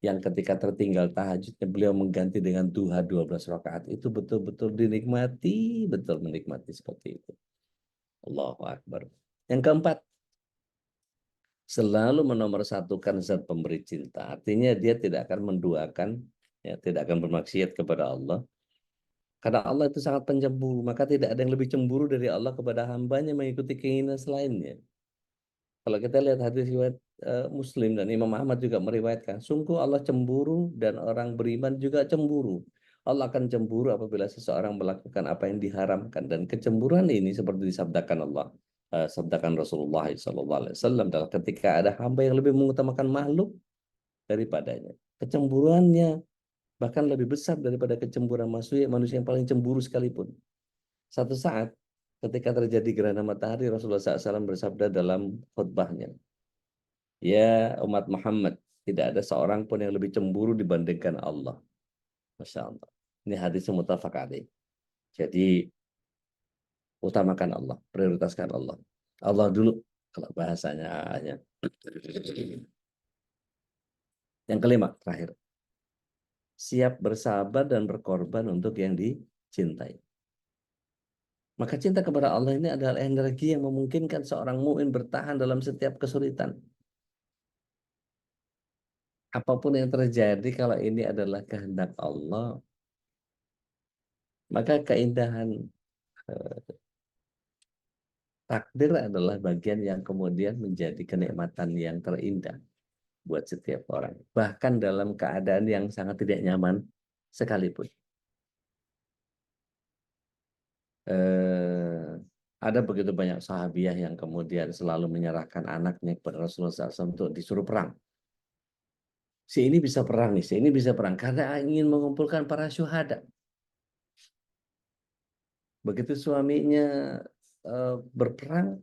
yang ketika tertinggal tahajudnya beliau mengganti dengan duha 12 rakaat, itu betul-betul dinikmati, betul menikmati seperti itu. Allahu Akbar. Yang keempat, selalu menomorsatukan zat pemberi cinta. Artinya dia tidak akan menduakan, ya, tidak akan bermaksiat kepada Allah. Karena Allah itu sangat pencemburu, maka tidak ada yang lebih cemburu dari Allah kepada hambanya mengikuti keinginan selainnya. Kalau kita lihat hadis riwayat Muslim dan Imam Ahmad juga meriwayatkan, sungguh Allah cemburu dan orang beriman juga cemburu. Allah akan cemburu apabila seseorang melakukan apa yang diharamkan, dan kecemburuan ini seperti disabdakan Allah, sabdakan Rasulullah SAW, dalam ketika ada hamba yang lebih mengutamakan makhluk daripadanya. Kecemburuannya bahkan lebih besar daripada kecemburuan manusia yang paling cemburu sekalipun. Satu saat ketika terjadi gerhana matahari, Rasulullah SAW bersabda dalam khutbahnya, ya umat Muhammad, tidak ada seorang pun yang lebih cemburu dibandingkan Allah. Masya Allah. Ini hadis muttafaq alaih. Jadi utamakan Allah, prioritaskan Allah. Allah dulu kalau bahasanya hanya. Yang kelima, terakhir. Siap bersabar dan berkorban untuk yang dicintai. Maka cinta kepada Allah ini adalah energi yang memungkinkan seorang mukmin bertahan dalam setiap kesulitan. Apapun yang terjadi, kalau ini adalah kehendak Allah, maka keindahan takdir adalah bagian yang kemudian menjadi kenikmatan yang terindah buat setiap orang. Bahkan dalam keadaan yang sangat tidak nyaman sekalipun. Ada begitu banyak sahabiah yang kemudian selalu menyerahkan anaknya kepada Rasulullah SAW untuk disuruh perang. Si ini bisa perang nih, si ini bisa perang karena ingin mengumpulkan para syuhada. Begitu suaminya berperang,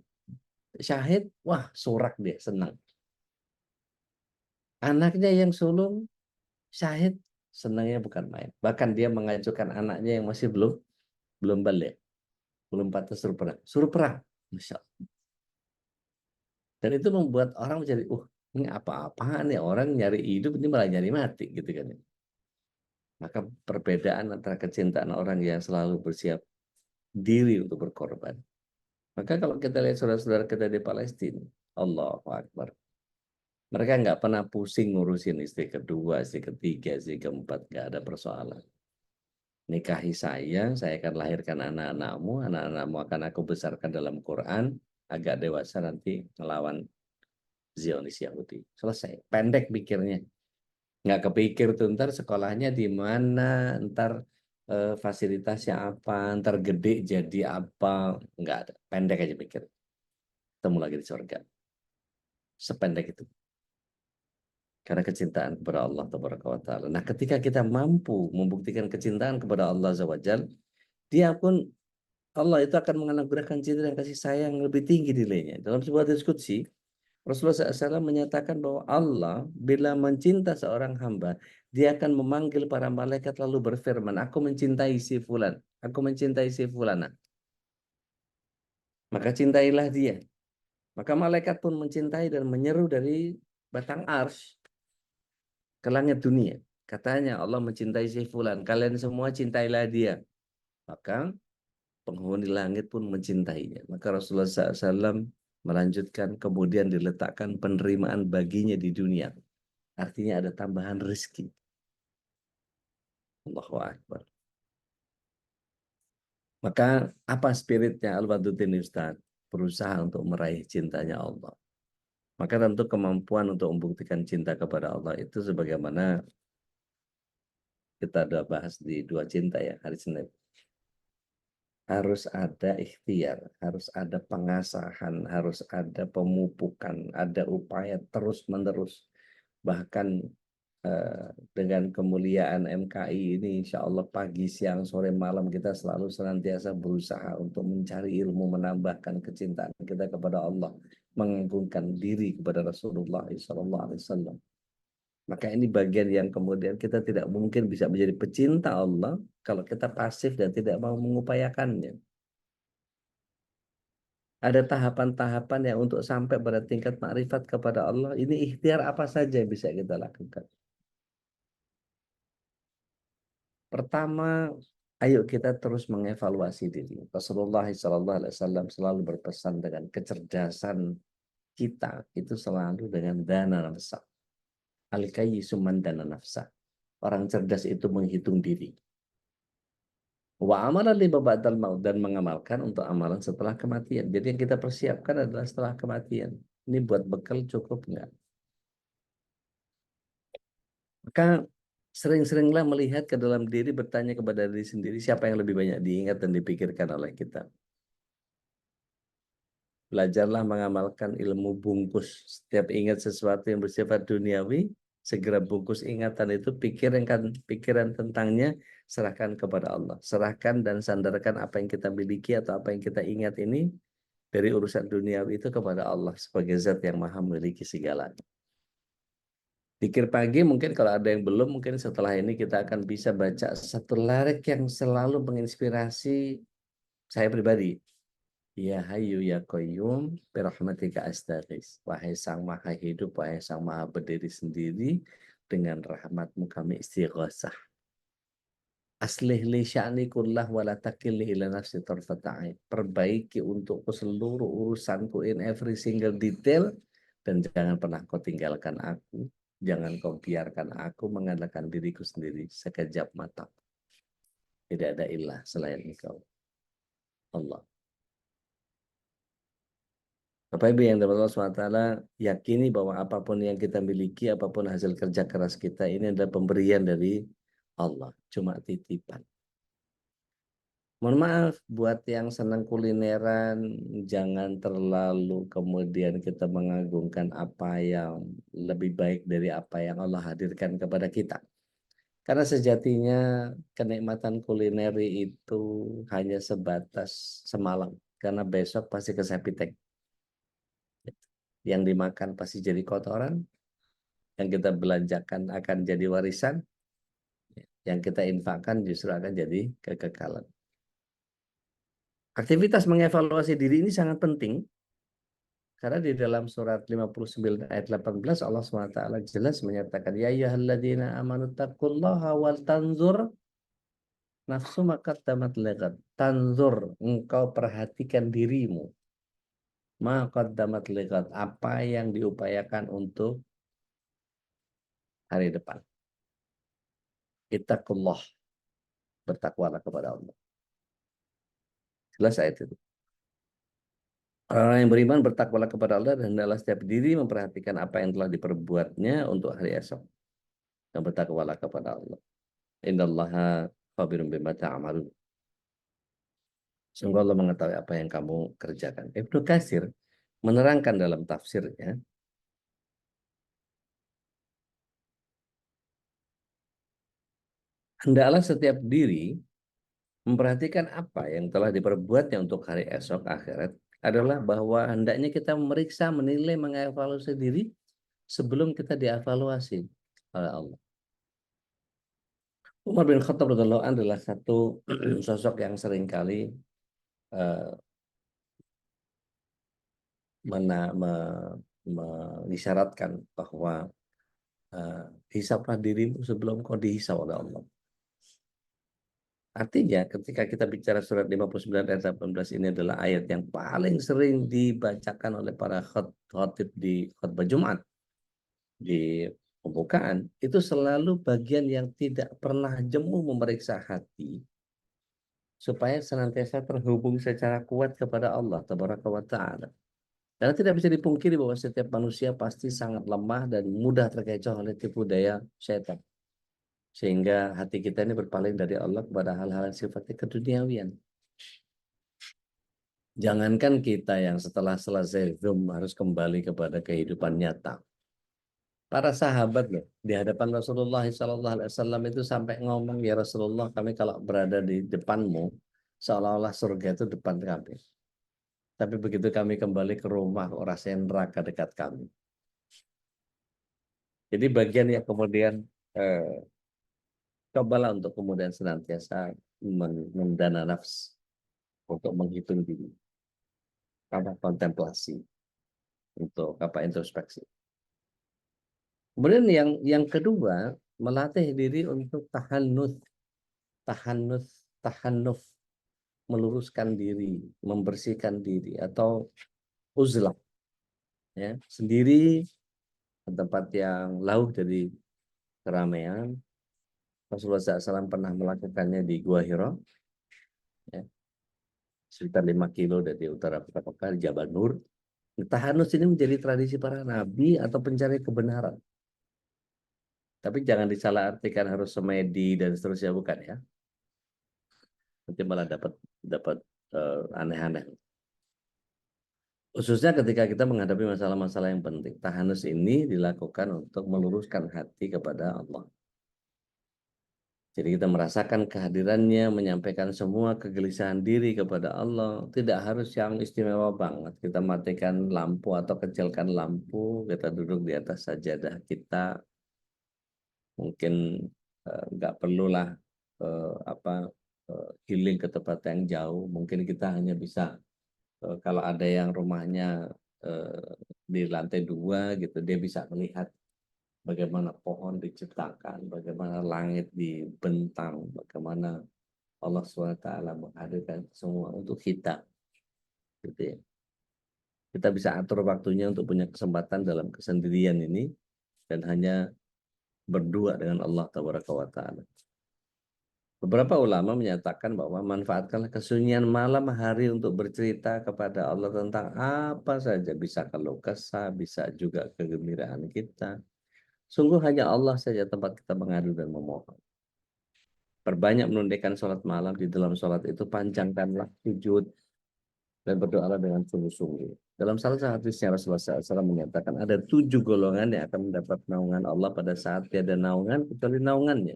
syahid, wah sorak dia, senang. Anaknya yang sulung, syahid, senangnya bukan main. Bahkan dia mengajukan anaknya yang masih belum balik, belum pantas suruh perang. Suruh perang, Masya Allah. Dan itu membuat orang menjadi, ini apa-apaan ya, orang nyari hidup ini malah nyari mati gitu kan. Maka perbedaan antara kecintaan orang yang selalu bersiap diri untuk berkorban. Maka kalau kita lihat saudara-saudara kita di Palestina, Allahu Akbar. Mereka nggak pernah pusing ngurusin istri kedua, istri ketiga, istri keempat, nggak ada persoalan. Nikahi saya akan lahirkan anak-anakmu, anak-anakmu akan aku besarkan dalam Quran, agak dewasa nanti melawan Zionis Yahudi. Selesai. Pendek pikirnya. Nggak kepikir tuh ntar sekolahnya di mana, ntar fasilitasnya apa, ntar gede jadi apa. Nggak ada. Pendek aja pikir. Ketemu lagi di surga. Sependek itu. Karena kecintaan kepada Allah Taala. Nah, ketika kita mampu membuktikan kecintaan kepada Allah Azza wa Jalla, dia pun Allah itu akan menganugerahkan cinta dan kasih sayang yang lebih tinggi nilainya. Dalam sebuah diskusi, Rasulullah SAW menyatakan bahwa Allah bila mencinta seorang hamba, dia akan memanggil para malaikat lalu berfirman, aku mencintai si fulan, aku mencintai si fulana. Maka cintailah dia. Maka malaikat pun mencintai dan menyeru dari batang arsy ke langit dunia. Katanya Allah mencintai si fulan, kalian semua cintailah dia. Maka penghuni langit pun mencintainya. Maka Rasulullah SAW melanjutkan, kemudian diletakkan penerimaan baginya di dunia. Artinya ada tambahan rezeki. Allahu Akbar. Maka apa spiritnya Al-Waduddin Ustaz? Berusaha untuk meraih cintanya Allah. Maka tentu kemampuan untuk membuktikan cinta kepada Allah itu sebagaimana kita sudah bahas di Dua Cinta ya hari Senin. Harus ada ikhtiar, harus ada pengasahan, harus ada pemupukan, ada upaya terus-menerus. Bahkan dengan kemuliaan MKI ini, insya Allah pagi, siang, sore, malam kita selalu senantiasa berusaha untuk mencari ilmu, menambahkan kecintaan kita kepada Allah, mengagungkan diri kepada Rasulullah SAW. Maka ini bagian yang kemudian kita tidak mungkin bisa menjadi pecinta Allah kalau kita pasif dan tidak mau mengupayakannya. Ada tahapan-tahapan yang untuk sampai pada tingkat makrifat kepada Allah, ini ikhtiar apa saja yang bisa kita lakukan. Pertama, ayo kita terus mengevaluasi diri. Rasulullah SAW selalu berpesan dengan kecerdasan kita itu selalu dengan dana nafsa. Al-kayyisu man dana nafsa. Orang cerdas itu menghitung diri. Wa amalan li ba'dal maut, dan mengamalkan untuk amalan setelah kematian. Jadi yang kita persiapkan adalah setelah kematian. Ini buat bekal cukup nggak? Maka sering-seringlah melihat ke dalam diri, bertanya kepada diri sendiri, siapa yang lebih banyak diingat dan dipikirkan oleh kita. Belajarlah mengamalkan ilmu bungkus. Setiap ingat sesuatu yang bersifat duniawi, segera bungkus ingatan itu, pikiran tentangnya, serahkan kepada Allah. Serahkan dan sandarkan apa yang kita miliki atau apa yang kita ingat ini dari urusan duniawi itu kepada Allah sebagai zat yang maha memiliki segalanya. Pikir pagi mungkin kalau ada yang belum, mungkin setelah ini kita akan bisa baca satu lirik yang selalu menginspirasi saya pribadi. Ya Hayyu Ya Qayyum birahmatika astaghits. Wahai Sang Maha Hidup, wahai Sang Maha Berdiri sendiri, dengan rahmatmu kami istighosah. Aslih li sya'ni kullah wa la takilni ila nafsi tarfata ain. Perbaiki untukku seluruh urusanku in every single detail, dan jangan pernah kau tinggalkan aku. Jangan kau biarkan aku mengandalkan diriku sendiri sekejap mata. Tidak ada ilah selain Engkau, Allah. Bapak Ibu yang dirahmati Allah SWT, yakini bahwa apapun yang kita miliki, apapun hasil kerja keras kita, ini adalah pemberian dari Allah, cuma titipan. Mohon maaf buat yang senang kulineran, jangan terlalu kemudian kita mengagungkan apa yang lebih baik dari apa yang Allah hadirkan kepada kita. Karena sejatinya kenikmatan kuliner itu hanya sebatas semalam, karena besok pasti ke Sepiteng. Yang dimakan pasti jadi kotoran, yang kita belanjakan akan jadi warisan, yang kita infakkan justru akan jadi kekekalan. Aktivitas mengevaluasi diri ini sangat penting, Karena di dalam surat 59 ayat 18 Allah SWT jelas menyatakan ya ayyuhalladzina amanu taqullaha wal tanzur nafsu maqaddamat lighad. Tanzur, engkau perhatikan dirimu. Maqaddamat lighad, apa yang diupayakan untuk hari depan. Ittaqullah, bertakwalah kepada Allah. Jelas ayat itu. Orang yang beriman bertakwalah kepada Allah dan hendaklah setiap diri memperhatikan apa yang telah diperbuatnya untuk hari esok. Dan bertakwalah kepada Allah. Innallaha khabirun bima ta'malun. Sungguh Allah mengetahui apa yang kamu kerjakan. Ibnu Katsir menerangkan dalam tafsirnya, hendaklah setiap diri memperhatikan apa yang telah diperbuatnya untuk hari esok akhirat adalah bahwa hendaknya kita memeriksa, menilai, mengevaluasi diri sebelum kita dievaluasi oleh Allah. Umar bin Khattab radhiyallahu anhu adalah satu sosok yang seringkali mengisyaratkan bahwa hisablah dirimu sebelum kau dihisab oleh Allah. Artinya ketika kita bicara surat 59 ayat 18 ini adalah ayat yang paling sering dibacakan oleh para khatib di khutbah Jumat. Di pembukaan, itu selalu bagian yang tidak pernah jemu memeriksa hati supaya senantiasa terhubung secara kuat kepada Allah Tabaraka wa Ta'ala. Karena tidak bisa dipungkiri bahwa setiap manusia pasti sangat lemah dan mudah terkecoh oleh tipu daya setan. Sehingga hati kita ini berpaling dari Allah kepada hal-hal yang sifatnya keduniawian. Jangankan kita yang setelah selesai Zoom harus kembali kepada kehidupan nyata. Para sahabat loh, di hadapan Rasulullah SAW itu sampai ngomong, ya Rasulullah, kami kalau berada di depanmu, seolah-olah surga itu depan kami. Tapi begitu kami kembali ke rumah, rasanya neraka dekat kami. Jadi bagian yang kemudian cobalah untuk kemudian senantiasa mendana nafs untuk menghitung diri, apa kontemplasi, untuk apa introspeksi. Kemudian yang kedua, melatih diri untuk tahannuf, meluruskan diri, membersihkan diri, atau uzlah, ya, sendiri ke tempat yang jauh dari keramaian. Rasulullah SAW pernah melakukannya di Gua Hira, ya, sekitar 5 kilo dari utara kota Mekah, di Jabal Nur. Tahanus ini menjadi tradisi para nabi atau pencari kebenaran. Tapi jangan disalahartikan harus semedi dan seterusnya, bukan ya. Nanti malah dapat aneh-aneh. Khususnya ketika kita menghadapi masalah-masalah yang penting. Tahanus ini dilakukan untuk meluruskan hati kepada Allah. Jadi kita merasakan kehadirannya, menyampaikan semua kegelisahan diri kepada Allah. Tidak harus yang istimewa banget. Kita matikan lampu atau kecilkan lampu, kita duduk di atas sajadah kita. Mungkin nggak perlulah healing ke tempat yang jauh. Mungkin kita hanya bisa kalau ada yang rumahnya di lantai 2 gitu, dia bisa melihat bagaimana pohon diciptakan, bagaimana langit dibentang, bagaimana Allah SWT menghadirkan semua untuk kita, gitu ya. Kita bisa atur waktunya untuk punya kesempatan dalam kesendirian ini dan hanya berdua dengan Allah Tabaraka wa Ta'ala. Beberapa ulama menyatakan bahwa manfaatkanlah kesunyian malam hari untuk bercerita kepada Allah tentang apa saja. Bisa keluh kesah, bisa juga kegembiraan kita. Sungguh hanya Allah saja tempat kita mengadu dan memohon. Perbanyak menunaikan sholat malam. Di dalam sholat itu panjangkanlah sujud dan berdoalah dengan sungguh-sungguh. Dalam salah satu hadisnya Rasulullah SAW menyatakan ada 7 golongan yang akan mendapat naungan Allah pada saat tiada naungan kecuali naungannya.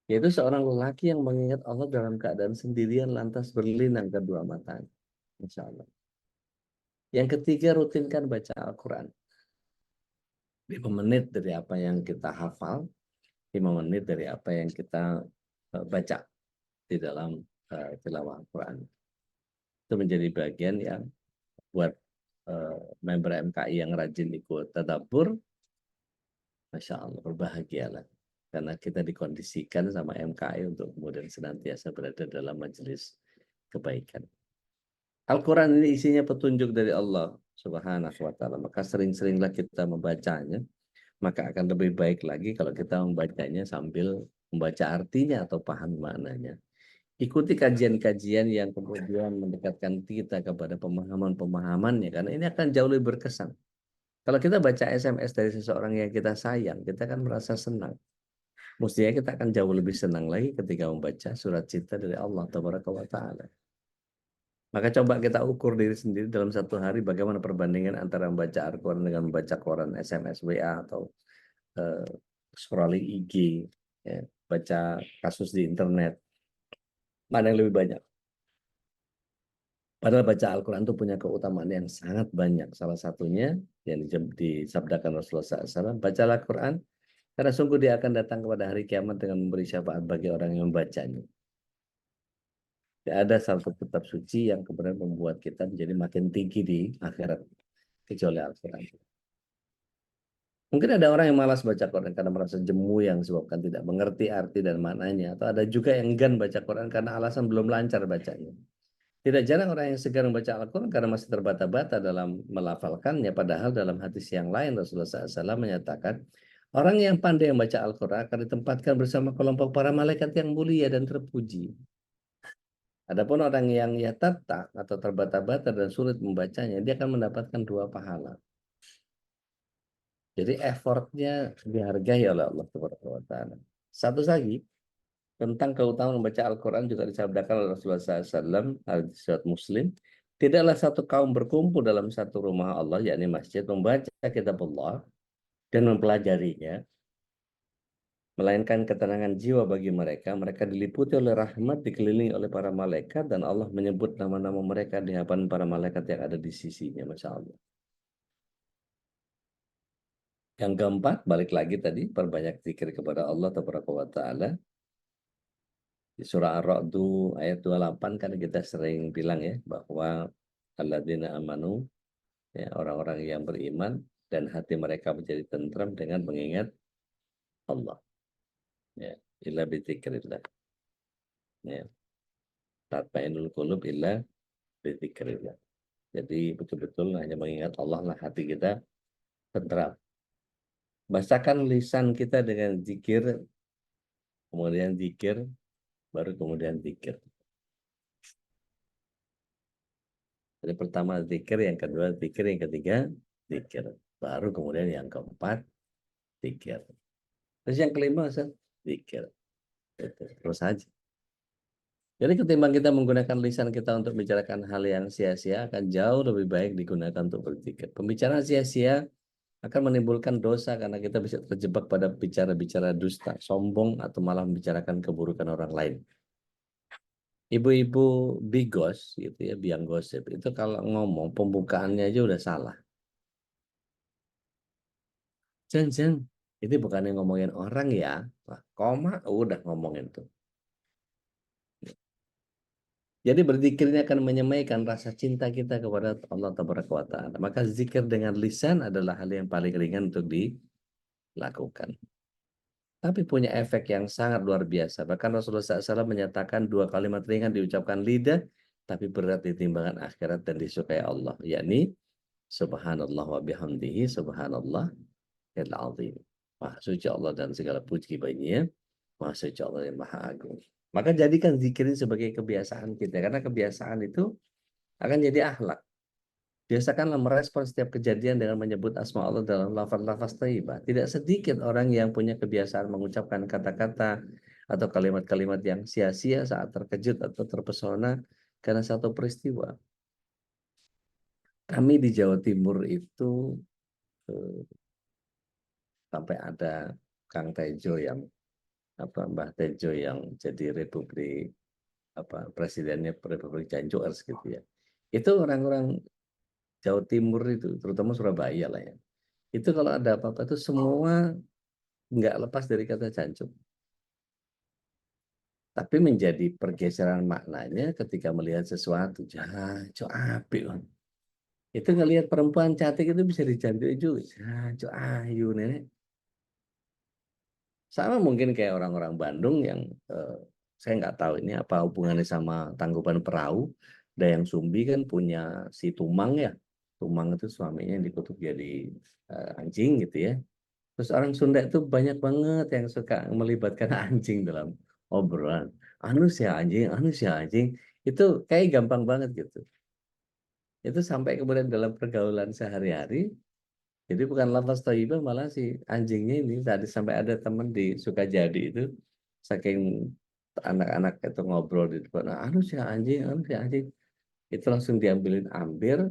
Yaitu seorang lelaki yang mengingat Allah dalam keadaan sendirian lantas berlinang kedua matanya. Insya Allah. Yang ketiga, rutinkan baca Al-Quran. 5 menit dari apa yang kita hafal, 5 menit dari apa yang kita baca di dalam tilawah Al-Quran. Itu menjadi bagian yang buat member MKI yang rajin ikut tadabbur, Masya Allah, berbahagialah. Karena kita dikondisikan sama MKI untuk kemudian senantiasa berada dalam majelis kebaikan. Al-Quran ini isinya petunjuk dari Allah Subhanahu wa Ta'ala. Maka sering-seringlah kita membacanya. Maka akan lebih baik lagi kalau kita membacanya sambil membaca artinya atau paham maknanya. Ikuti kajian-kajian yang kemudian mendekatkan kita kepada pemahaman-pemahamannya. Karena ini akan jauh lebih berkesan. Kalau kita baca SMS dari seseorang yang kita sayang, kita akan merasa senang. Mestinya kita akan jauh lebih senang lagi ketika membaca surat cinta dari Allah Ta'ala. Maka coba kita ukur diri sendiri dalam satu hari bagaimana perbandingan antara membaca Al-Quran dengan membaca koran, SMS, WA, atau scrolling IG, ya, baca kasus di internet. Mana yang lebih banyak? Padahal baca Al-Quran itu punya keutamaan yang sangat banyak. Salah satunya yang disabdakan Rasulullah SAW, bacalah Al-Quran, karena sungguh dia akan datang kepada hari kiamat dengan memberi syafaat bagi orang yang membacanya. Tidak ada satu kitab suci yang kemudian membuat kita menjadi makin tinggi di akhirat, kecuali Al-Quran. Mungkin ada orang yang malas baca Quran karena merasa jemu yang disebabkan tidak mengerti arti dan maknanya. Atau ada juga yang enggan baca Quran karena alasan belum lancar bacanya. Tidak jarang orang yang segar membaca Al-Quran karena masih terbata-bata dalam melafalkannya. Padahal dalam hadis yang lain Rasulullah SAW menyatakan, orang yang pandai membaca Al-Quran akan ditempatkan bersama kelompok para malaikat yang mulia dan terpuji. Adapun orang yang yatattak atau terbata-bata dan sulit membacanya, dia akan mendapatkan 2 pahala. Jadi effortnya dihargai oleh Allah Subhanahu. Satu lagi, tentang keutamaan membaca Al-Quran juga disabdakan oleh Rasulullah SAW, hadis Muslim, tidaklah satu kaum berkumpul dalam satu rumah Allah, yakni masjid, membaca kitab Allah dan mempelajarinya, melainkan ketenangan jiwa bagi mereka. Mereka diliputi oleh rahmat, dikelilingi oleh para malaikat, dan Allah menyebut nama-nama mereka di hadapan para malaikat yang ada di sisinya. Masya Allah. Yang keempat, balik lagi tadi, perbanyak zikir kepada Allah Ta'ala. Di surah Ar-Ra'du ayat 28 kan kita sering bilang ya, bahwa alladzina amanu, ya, orang-orang yang beriman dan hati mereka menjadi tentram dengan mengingat Allah. Ya, illa bidzikrillah. Ya. Tatma'innul qulub illa bidzikrillah. Jadi betul-betul hanya mengingat Allah lah hati kita tentram. Basakan lisan kita dengan zikir, kemudian zikir, baru kemudian zikir. Jadi pertama zikir, yang kedua zikir, yang ketiga zikir. Baru kemudian yang keempat zikir. Terus yang kelima zikir. Terus saja. Jadi ketimbang kita menggunakan lisan kita untuk membicarakan hal yang sia-sia, akan jauh lebih baik digunakan untuk berzikir. Pembicaraan sia-sia akan menimbulkan dosa karena kita bisa terjebak pada bicara-bicara dusta, sombong, atau malah membicarakan keburukan orang lain. Ibu-ibu bigos gitu ya, biang gosip, itu kalau ngomong pembukaannya aja udah salah. Jeng, itu bukan yang ngomongin orang ya, nah, koma udah ngomongin tuh. Jadi berzikir ini akan menyemaikan rasa cinta kita kepada Allah Ta'ala. Maka zikir dengan lisan adalah hal yang paling ringan untuk dilakukan. Tapi punya efek yang sangat luar biasa. Bahkan Rasulullah SAW menyatakan 2 kalimat ringan diucapkan lidah, tapi berat di timbangan akhirat dan disukai Allah. Yakni, subhanallah wa bihamdihi, subhanallah al-azim. Maha suci Allah dan segala puji baginya. Maha suci Allah yang maha agung. Maka jadikan zikir ini sebagai kebiasaan kita. Karena kebiasaan itu akan jadi akhlak. Biasakanlah merespon setiap kejadian dengan menyebut asma Allah dalam lafaz-lafaz thayyibah. Tidak sedikit orang yang punya kebiasaan mengucapkan kata-kata atau kalimat-kalimat yang sia-sia saat terkejut atau terpesona karena satu peristiwa. Kami di Jawa Timur itu sampai ada Kang Tejo yang Mbah Tejo yang jadi presidennya Republik Janjoers gitu ya. Itu orang-orang Jawa Timur itu, terutama Surabaya lah ya. Itu kalau ada apa-apa itu semua nggak lepas dari kata jancuk. Tapi menjadi pergeseran maknanya ketika melihat sesuatu, jancuk apik. Itu ngelihat perempuan cantik itu bisa dicantik juga. Jancuk ayu nenek. Sama mungkin kayak orang-orang Bandung yang saya nggak tahu ini apa hubungannya sama Tangkuban Perahu. Dayang Sumbi kan punya si Tumang ya. Tumang itu suaminya yang dikutuk jadi anjing gitu ya. Terus orang Sunda itu banyak banget yang suka melibatkan anjing dalam obrolan. Anu sih anjing, anu sih anjing. Itu kayak gampang banget gitu. Itu sampai kemudian dalam pergaulan sehari-hari. Jadi bukan lafaz thayyibah malah si anjingnya ini tadi sampai ada teman di Sukajadi itu saking anak-anak itu ngobrol di depan, "Ah, anu si anjing, itu langsung diambilin ember,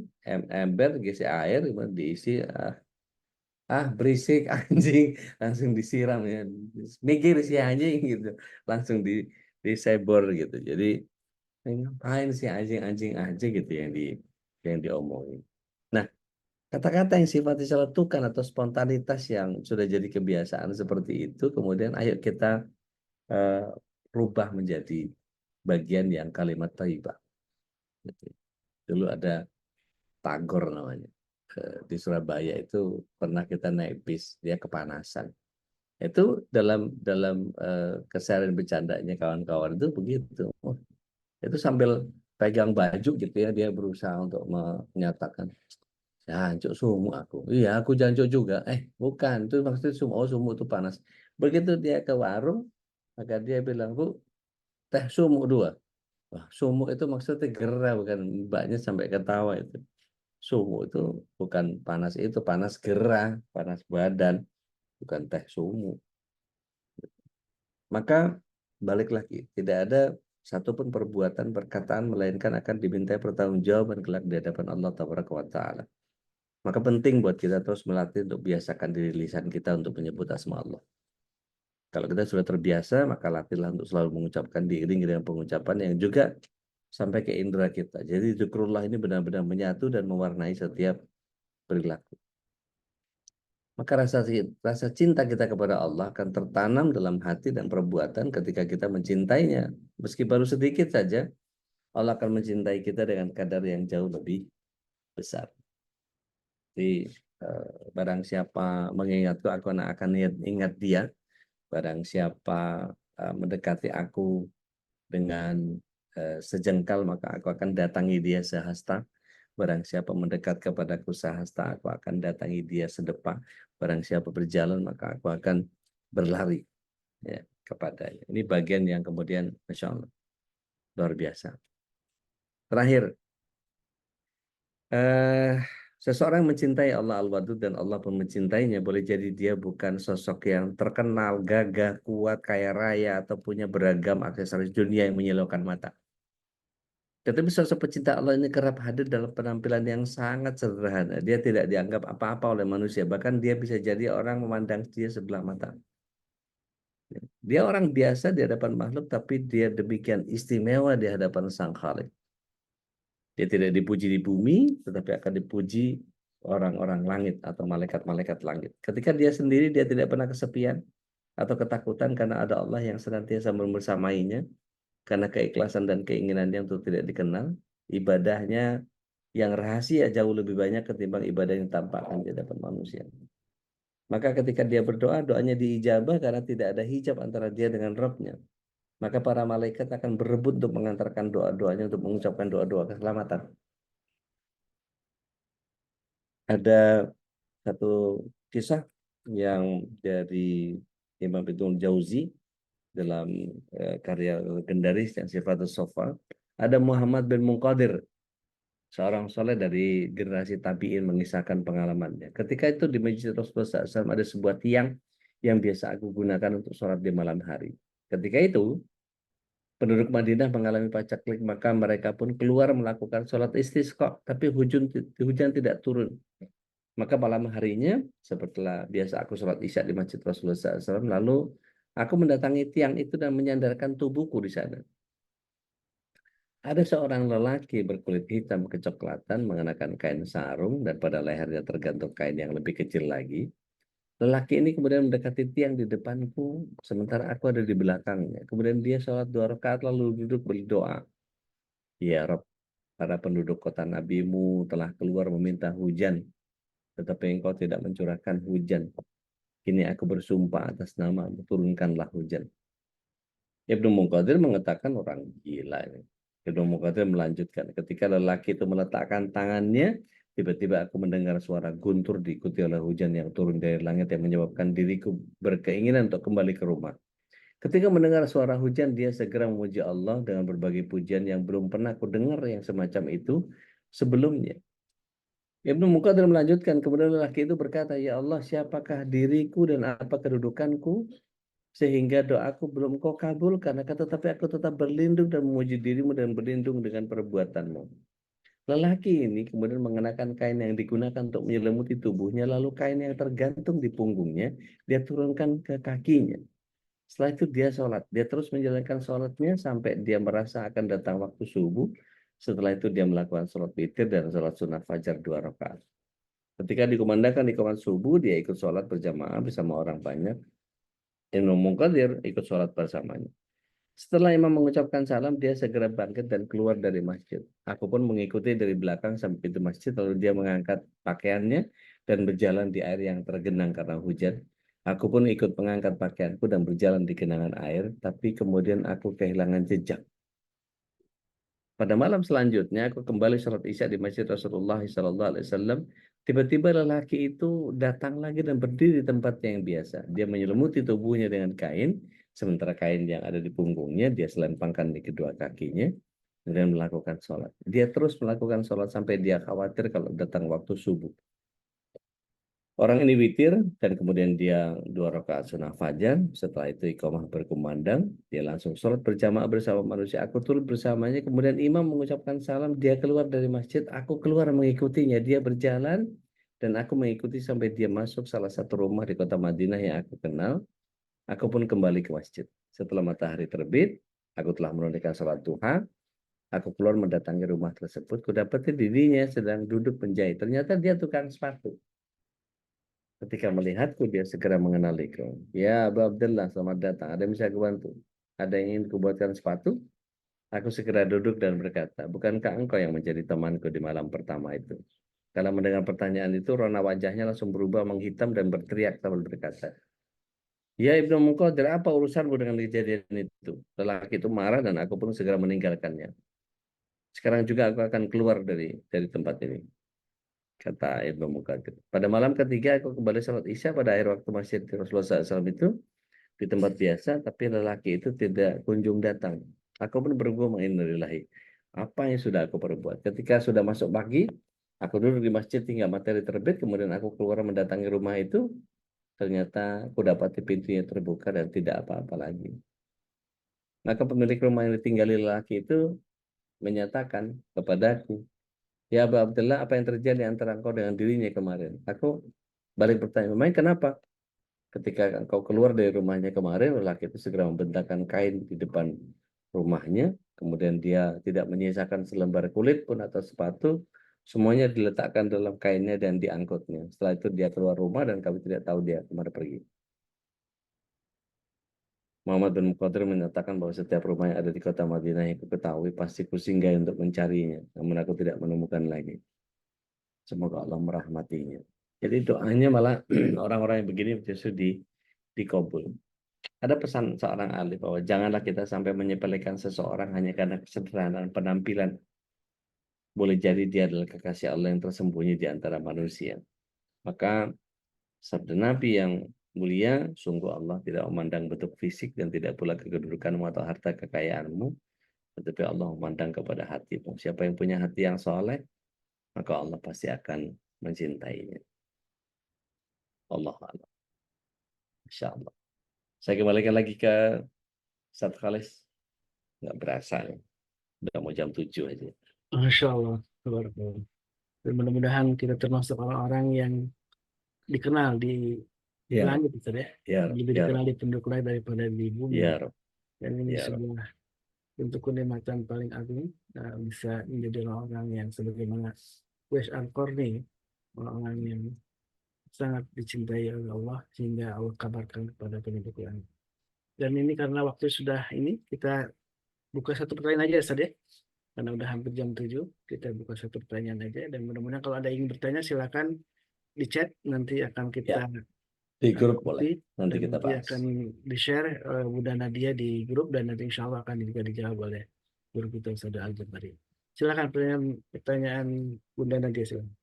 diisi air, kemudian diisi berisik anjing, langsung disiram ya, mikir si anjing gitu, langsung disebor gitu. Jadi ngapain si anjing aja gitu yang diomongin. Nah, kata-kata yang sifatnya celetukan atau spontanitas yang sudah jadi kebiasaan seperti itu, kemudian ayo kita eh, rubah menjadi bagian yang kalimat thayyibah. Gitu. Dulu ada Tagor namanya. Di Surabaya itu pernah kita naik bis, dia kepanasan. Itu dalam dalam keseharian bercandanya kawan-kawan itu begitu. Oh, itu sambil pegang baju gitu ya, dia berusaha untuk menyatakan, jancuk sumuk aku. Iya, aku jancuk juga. Bukan. Itu maksudnya sumuk. Oh, sumuk itu panas. Begitu dia ke warung, maka dia bilang, "Bu, teh sumuk 2." Wah, sumuk itu maksudnya gerah, bukan mbaknya sampai ketawa itu. Sumuk itu bukan panas itu, panas gerah, panas badan, bukan teh sumuk. Maka balik lagi, tidak ada satupun perbuatan, perkataan, melainkan akan dimintai pertanggungjawaban kelak di hadapan Allah Taala. Maka penting buat kita terus melatih untuk biasakan diri lisan kita untuk menyebut asma Allah. Kalau kita sudah terbiasa, maka latihlah untuk selalu mengucapkan diiringi dengan pengucapan yang juga sampai ke indera kita. Jadi zikrullah ini benar-benar menyatu dan mewarnai setiap perilaku. Maka rasa cinta kita kepada Allah akan tertanam dalam hati dan perbuatan ketika kita mencintainya. Meski baru sedikit saja, Allah akan mencintai kita dengan kadar yang jauh lebih besar. Jadi barang siapa mengingatku, aku akan ingat dia. Barang siapa mendekati aku dengan sejengkal, maka aku akan datangi dia sehasta. Barang siapa mendekat kepadaku sehasta, aku akan datangi dia sedepa. Barang siapa berjalan, maka aku akan berlari ya, kepadanya. Ini bagian yang kemudian, Masya Allah, luar biasa. Terakhir, seseorang mencintai Allah Al-Wadud dan Allah pun mencintainya, boleh jadi dia bukan sosok yang terkenal, gagah, kuat, kaya raya, atau punya beragam aksesoris dunia yang menyilaukan mata. Tetapi sosok pecinta Allah ini kerap hadir dalam penampilan yang sangat sederhana. Dia tidak dianggap apa-apa oleh manusia. Bahkan dia bisa jadi orang memandang dia sebelah mata. Dia orang biasa di hadapan makhluk, tapi dia demikian istimewa di hadapan Sang Khalik. Dia tidak dipuji di bumi, tetapi akan dipuji orang-orang langit atau malaikat-malaikat langit. Ketika dia sendiri, dia tidak pernah kesepian atau ketakutan karena ada Allah yang senantiasa bersamainya, karena keikhlasan dan keinginannya untuk tidak dikenal. Ibadahnya yang rahasia jauh lebih banyak ketimbang ibadah yang tampakkan di hadapan manusia. Maka ketika dia berdoa, doanya diijabah karena tidak ada hijab antara dia dengan Rabb-nya. Maka para malaikat akan berebut untuk mengantarkan doa-doanya, untuk mengucapkan doa-doa keselamatan. Ada satu kisah yang dari Imam Ibnul Jauzi dalam karya legendaris yang sifatnya sofa. Ada Muhammad bin Munqadir, seorang soleh dari generasi tabi'in, mengisahkan pengalamannya. Ketika itu di Masjid Rasulullah SAW ada sebuah tiang yang biasa aku gunakan untuk sholat di malam hari. Ketika itu penduduk Madinah mengalami pacaklik, maka mereka pun keluar melakukan sholat istisqa, tapi hujan tidak turun. Maka malam harinya, sepertilah biasa aku sholat isya di Masjid Rasulullah SAW, lalu aku mendatangi tiang itu dan menyandarkan tubuhku di sana. Ada seorang lelaki berkulit hitam kecoklatan mengenakan kain sarung dan pada lehernya tergantung kain yang lebih kecil lagi. Lelaki ini kemudian mendekati tiang di depanku, sementara aku ada di belakangnya. Kemudian dia sholat 2 rakaat lalu duduk berdoa. Ya Rob, para penduduk kota nabimu telah keluar meminta hujan, tetapi engkau tidak mencurahkan hujan. Kini aku bersumpah atas nama, turunkanlah hujan. Ibnu Munqadir mengatakan orang gila ini. Ibnu Munqadir melanjutkan, ketika lelaki itu meletakkan tangannya, tiba-tiba aku mendengar suara guntur diikuti oleh hujan yang turun dari langit yang menyebabkan diriku berkeinginan untuk kembali ke rumah. Ketika mendengar suara hujan, dia segera memuji Allah dengan berbagai pujian yang belum pernah aku dengar yang semacam itu sebelumnya. Ibnu Munqadir melanjutkan, kemudian lelaki itu berkata, ya Allah, siapakah diriku dan apa kedudukanku sehingga doaku belum kau kabulkan, tetapi aku tetap berlindung dan memuji dirimu dan berlindung dengan perbuatanmu. Lelaki ini kemudian mengenakan kain yang digunakan untuk menyelimuti tubuhnya, lalu kain yang tergantung di punggungnya, dia turunkan ke kakinya. Setelah itu dia sholat, dia terus menjalankan sholatnya sampai dia merasa akan datang waktu subuh. Setelah itu dia melakukan sholat witir dan sholat sunnah fajar 2 rakaat. Ketika dikumandangkan iqamat subuh, dia ikut sholat berjamaah bersama orang banyak. Ibnu Munqadir ikut sholat bersamanya. Setelah imam mengucapkan salam, dia segera bangkit dan keluar dari masjid. Aku pun mengikuti dari belakang sampai pintu masjid, lalu dia mengangkat pakaiannya dan berjalan di air yang tergenang karena hujan. Aku pun ikut mengangkat pakaianku dan berjalan di genangan air, tapi kemudian aku kehilangan jejak. Pada malam selanjutnya, aku kembali sholat isya di masjid Rasulullah SAW. Tiba-tiba lelaki itu datang lagi dan berdiri di tempatnya yang biasa. Dia menyelimuti tubuhnya dengan kain, sementara kain yang ada di punggungnya dia selempangkan di kedua kakinya, kemudian melakukan sholat. Dia terus melakukan sholat sampai dia khawatir kalau datang waktu subuh. Orang ini witir dan kemudian dia 2 rakaat sunnah fajar. Setelah itu iqamah berkumandang, dia langsung sholat berjamaah bersama manusia. Aku turut bersamanya. Kemudian imam mengucapkan salam, dia keluar dari masjid. Aku keluar mengikutinya. Dia berjalan dan aku mengikuti sampai dia masuk salah satu rumah di kota Madinah yang aku kenal. Aku pun kembali ke masjid. Setelah matahari terbit, aku telah menunaikan sholat duha. Aku keluar mendatangi rumah tersebut. Kudapati dirinya sedang duduk menjahit. Ternyata dia tukang sepatu. Ketika melihatku, dia segera mengenaliku. Ya, Abu Abdullah, selamat datang. Ada yang bisa aku bantu? Ada yang ingin kubuatkan sepatu? Aku segera duduk dan berkata, bukankah engkau yang menjadi temanku di malam pertama itu? Kalau mendengar pertanyaan itu, rona wajahnya langsung berubah menghitam dan berteriak sambil berkata, ya Ibnu Munqadir, apa urusanmu dengan kejadian itu? Lelaki itu marah dan aku pun segera meninggalkannya. Sekarang juga aku akan keluar dari tempat ini, kata Ibnu Munqadir. Pada malam ketiga aku kembali sholat isya pada akhir waktu masjid Rasulullah SAW itu di tempat biasa, tapi lelaki itu tidak kunjung datang. Aku pun bergumam, innalillahi, apa yang sudah aku perbuat? Ketika sudah masuk pagi, aku duduk di masjid hingga matahari terbit, kemudian aku keluar mendatangi rumah itu. Ternyata aku dapati pintunya terbuka dan tidak apa-apa lagi. Maka pemilik rumah yang ditinggali lelaki itu menyatakan kepadaku, ya Abu Abdullah, apa yang terjadi antara engkau dengan dirinya kemarin? Aku balik bertanya, memang kenapa? Ketika engkau keluar dari rumahnya kemarin, lelaki itu segera membentangkan kain di depan rumahnya. Kemudian dia tidak menyisakan selembar kulit pun atau sepatu. Semuanya diletakkan dalam kainnya dan diangkutnya. Setelah itu dia keluar rumah dan kami tidak tahu dia kemana pergi. Muhammad bin Munqadir menyatakan bahwa setiap rumah yang ada di kota Madinah yang ketahui pasti kusinggah untuk mencarinya. Namun aku tidak menemukan lagi. Semoga Allah merahmatinya. Jadi doanya malah orang-orang yang begini justru dikabul. Ada pesan seorang ahli bahwa janganlah kita sampai menyepelekan seseorang hanya karena kesederhanaan penampilan. Boleh jadi dia adalah kekasih Allah yang tersembunyi di antara manusia. Maka sabda Nabi yang mulia, sungguh Allah tidak memandang bentuk fisik dan tidak pula kedudukanmu atau harta kekayaanmu, tetapi Allah memandang kepada hatimu. Siapa yang punya hati yang soleh, maka Allah pasti akan mencintainya. Allah Allah. Insya Allah. Saya kembalikan lagi ke Ustaz Khalis. Nggak berasa ya. Udah mau jam 7 aja.
Masya Allah. Tabarakallah. Dan mudah-mudahan kita termasuk orang-orang yang dikenal di
Ya,
langit, Ustaz, ya.
ya,
Lebih
ya,
dikenal di penduduk lain daripada di bumi.
ya, Rob,
Dan ini
ya, Rob.
sebuah bentuk kenikmatan paling agung, bisa menjadi orang yang sebagaimana Wes Al-Qarni, orang yang sangat dicintai oleh Allah sehingga Allah kabarkan kepada penduduk langit. Dan ini karena waktu sudah ini, kita buka satu pertanyaan aja, Ustaz, ya. karena udah hampir jam 7, kita buka satu pertanyaan aja. Dan mudah-mudahan kalau ada yang ingin bertanya, silakan di chat. Nanti akan
Ya,
kita
di grup boleh.
ikuti
Nanti
dan
kita
nanti
bahas.
akan di-share Bunda Nadia di grup, dan nanti insya Allah akan juga dijawab oleh guru kita Ustaz Al-Jabari. Silakan pertanyaan Bunda Nadia, silakan.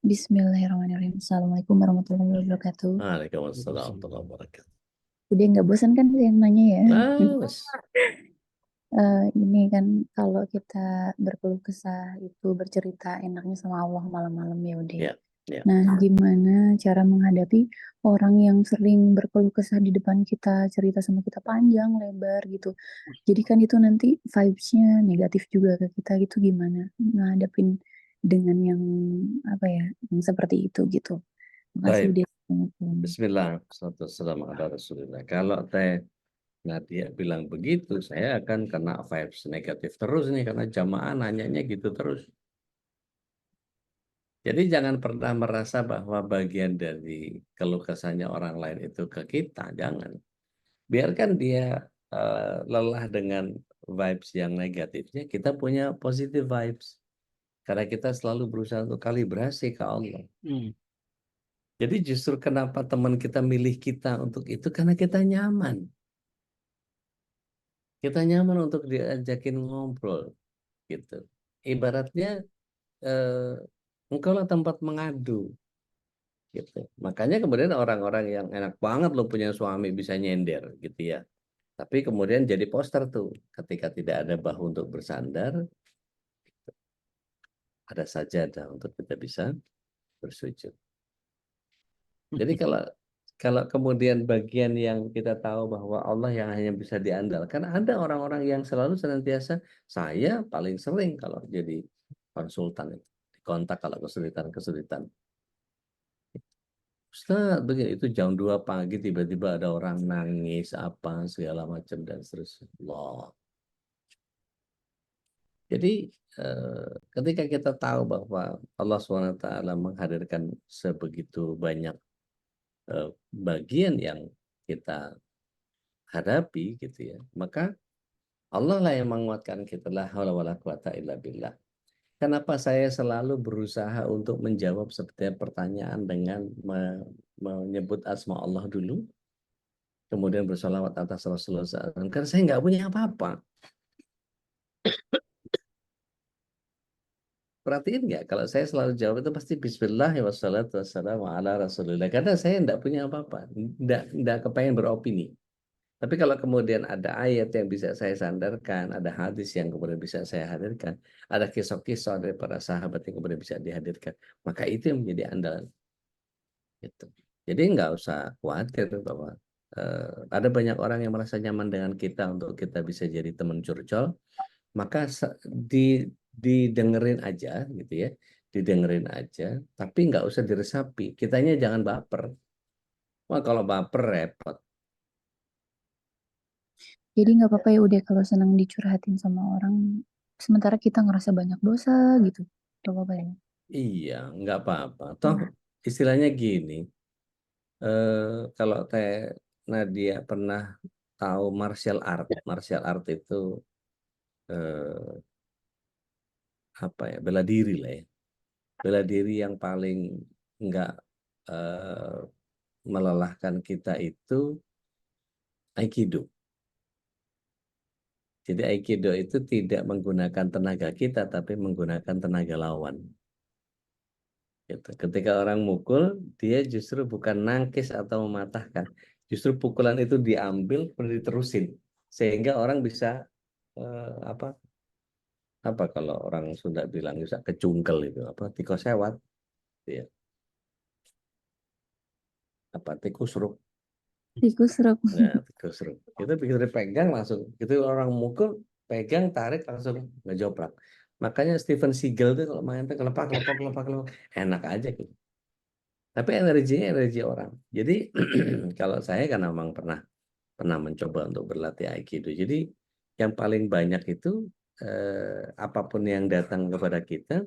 Bismillahirrahmanirrahim. Assalamualaikum warahmatullahi wabarakatuh.
Waalaikumsalam warahmatullahi wabarakatuh.
Udah nggak bosan kan yang nanya ya?
Bagus.
Ini kan kalau kita berkeluh kesah itu bercerita enaknya sama Allah malam-malam ya udah.
Ya, ya.
Nah, gimana cara menghadapi orang yang sering berkeluh kesah di depan kita, cerita sama kita panjang lebar gitu. Jadi kan itu nanti vibes-nya negatif juga ke kita gitu, gimana ngadepin dengan yang apa ya, yang seperti itu gitu. Makasih
Baik.
udah.
Bismillah. Wassalamualaikum warahmatullahi wabarakatuh. Kalau Teh Nadia bilang begitu, saya akan kena vibes negatif terus nih, karena jamaah nanyanya gitu terus. Jadi jangan pernah merasa bahwa bagian dari keluh kesahnya orang lain itu ke kita, jangan. Biarkan dia lelah dengan vibes yang negatifnya, kita punya positive vibes. Karena kita selalu berusaha untuk kalibrasi ke Allah. Jadi justru kenapa teman kita milih kita untuk itu, karena kita nyaman. Kita nyaman untuk diajakin ngobrol gitu. Ibaratnya engkau lah tempat mengadu gitu. Makanya kemudian orang-orang yang enak banget lo punya suami bisa nyender gitu ya. Tapi kemudian jadi poster tuh, ketika tidak ada bahu untuk bersandar, ada sajadah untuk kita bisa bersujud. Jadi kalau kemudian bagian yang kita tahu bahwa Allah yang hanya bisa diandalkan, ada orang-orang yang selalu senantiasa, saya paling sering kalau jadi konsultan itu, dikontak kalau kesulitan-kesulitan. Ustaz, begini, itu jam 2 pagi tiba-tiba ada orang nangis, apa, segala macam, dan seterusnya. Allah. Jadi ketika kita tahu bahwa Allah SWT menghadirkan sebegitu banyak bagian yang kita hadapi gitu ya, maka Allah lah yang menguatkan kita, la haula wala quwata illa billah. Kenapa saya selalu berusaha untuk menjawab setiap pertanyaan dengan menyebut asma Allah dulu, kemudian bersolawat atas Rasulullah SAW, karena saya nggak punya apa-apa. Perhatiin nggak, kalau saya selalu jawab itu pasti Bismillah wassalatu wassalamu ala Rasulillah, karena saya nggak punya apa-apa, nggak kepengen beropini. Tapi kalau kemudian ada ayat yang bisa saya sandarkan, ada hadis yang kemudian bisa saya hadirkan, ada kisah-kisah dari para sahabat yang kemudian bisa dihadirkan, maka itu yang menjadi andalan. Gitu. Jadi nggak usah khawatir bahwa ada banyak orang yang merasa nyaman dengan kita untuk kita bisa jadi teman curcol, maka didengerin aja gitu ya, didengerin aja, tapi nggak usah diresapi. Kitanya jangan baper. Wah, kalau baper repot.
Jadi nggak apa-apa ya udah kalau senang dicurhatin sama orang, sementara kita ngerasa banyak dosa gitu. Gak apa-apa ya.
Iya, nggak apa-apa. Toh istilahnya gini, kalau Teh Nadia pernah tahu martial art itu apa ya, bela diri lah ya, bela diri yang paling nggak eh, melelahkan kita itu Aikido. Jadi Aikido itu tidak menggunakan tenaga kita, tapi menggunakan tenaga lawan. Gitu. Ketika orang mukul, dia justru bukan nangkis atau mematahkan, justru pukulan itu diambil, diterusin, sehingga orang bisa apa kalau orang Sunda bilang bisa kecungkel itu apa, tikus sewat, ya. Apa tikus seruk.
Tikus serap.
Nah, tikus seruk itu begitu dipegang langsung, itu orang mukul, pegang, tarik, langsung ngejoprak. Makanya Steven Seagal tuh kalau main tuh kelepak kelepak kelepak kelepak, enak aja gitu. Tapi energinya energi orang. Jadi kalau saya kan memang pernah mencoba untuk berlatih Aikido. Jadi yang paling banyak itu apapun yang datang kepada kita,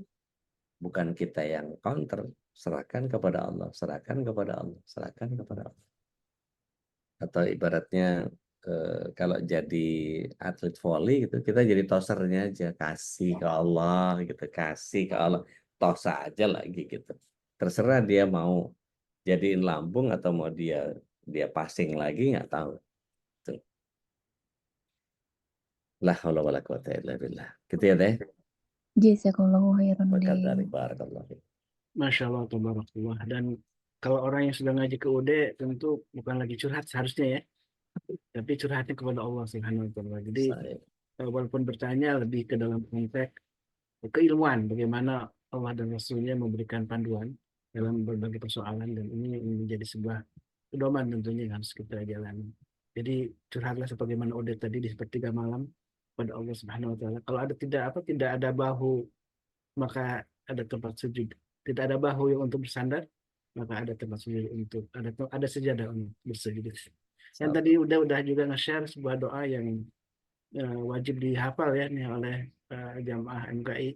bukan kita yang counter, serahkan kepada Allah, serahkan kepada Allah, serahkan kepada Allah. Atau ibaratnya kalau jadi atlet volley gitu, kita jadi tosernya aja, kasih ke Allah gitu, kasih ke Allah, tos aja lagi gitu. Terserah dia mau jadiin lambung atau mau dia passing lagi nggak tahu. Tuh. La haula wala quwata illa billah. Gitu ya Teh.
Jazakallahu khairan
Berkat
deh.
dari barakallahu.
Masya Allah, tabarakallah. Dan kalau orang yang sudah ngaji ke UD tentu bukan lagi curhat seharusnya ya, tapi curhatnya kepada Allah Subhanahu wa Ta'ala. Jadi
Saya
walaupun bertanya lebih ke dalam konteks keilmuan, bagaimana Allah dan Rasulnya memberikan panduan dalam berbagai persoalan, dan ini menjadi sebuah pedoman tentunya yang harus kita jalani. Jadi curhatlah sebagaimana Ode tadi di sepertiga malam pada Allah Subhanahu Wa Taala. Kalau ada tidak ada bahu, maka ada tempat sujud. Tidak ada bahu yang untuk bersandar, maka ada tempat sujud untuk ada sejadah untuk bersujud. Yang tadi udah juga nge-share sebuah doa yang wajib dihafal ya nih oleh jamaah MKI,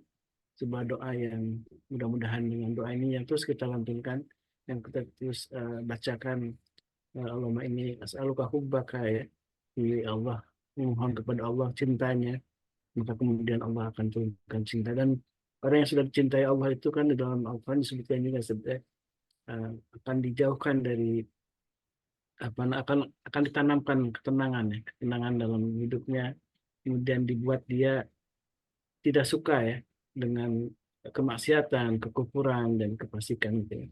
sebuah doa yang mudah-mudahan dengan doa ini yang terus kita lantunkan, yang kita terus bacakan, Allahumma ini as'aluka hubbaka ya, Allah memohon kepada Allah cintanya, maka kemudian Allah akan turunkan cinta. Dan orang yang sudah dicintai Allah itu kan di dalam Al-Quran disebutkan juga akan dijauhkan dari akan ditanamkan ketenangan ya, ketenangan dalam hidupnya, kemudian dibuat dia tidak suka ya dengan kemaksiatan, kekufuran, dan kefasikan gitu ya.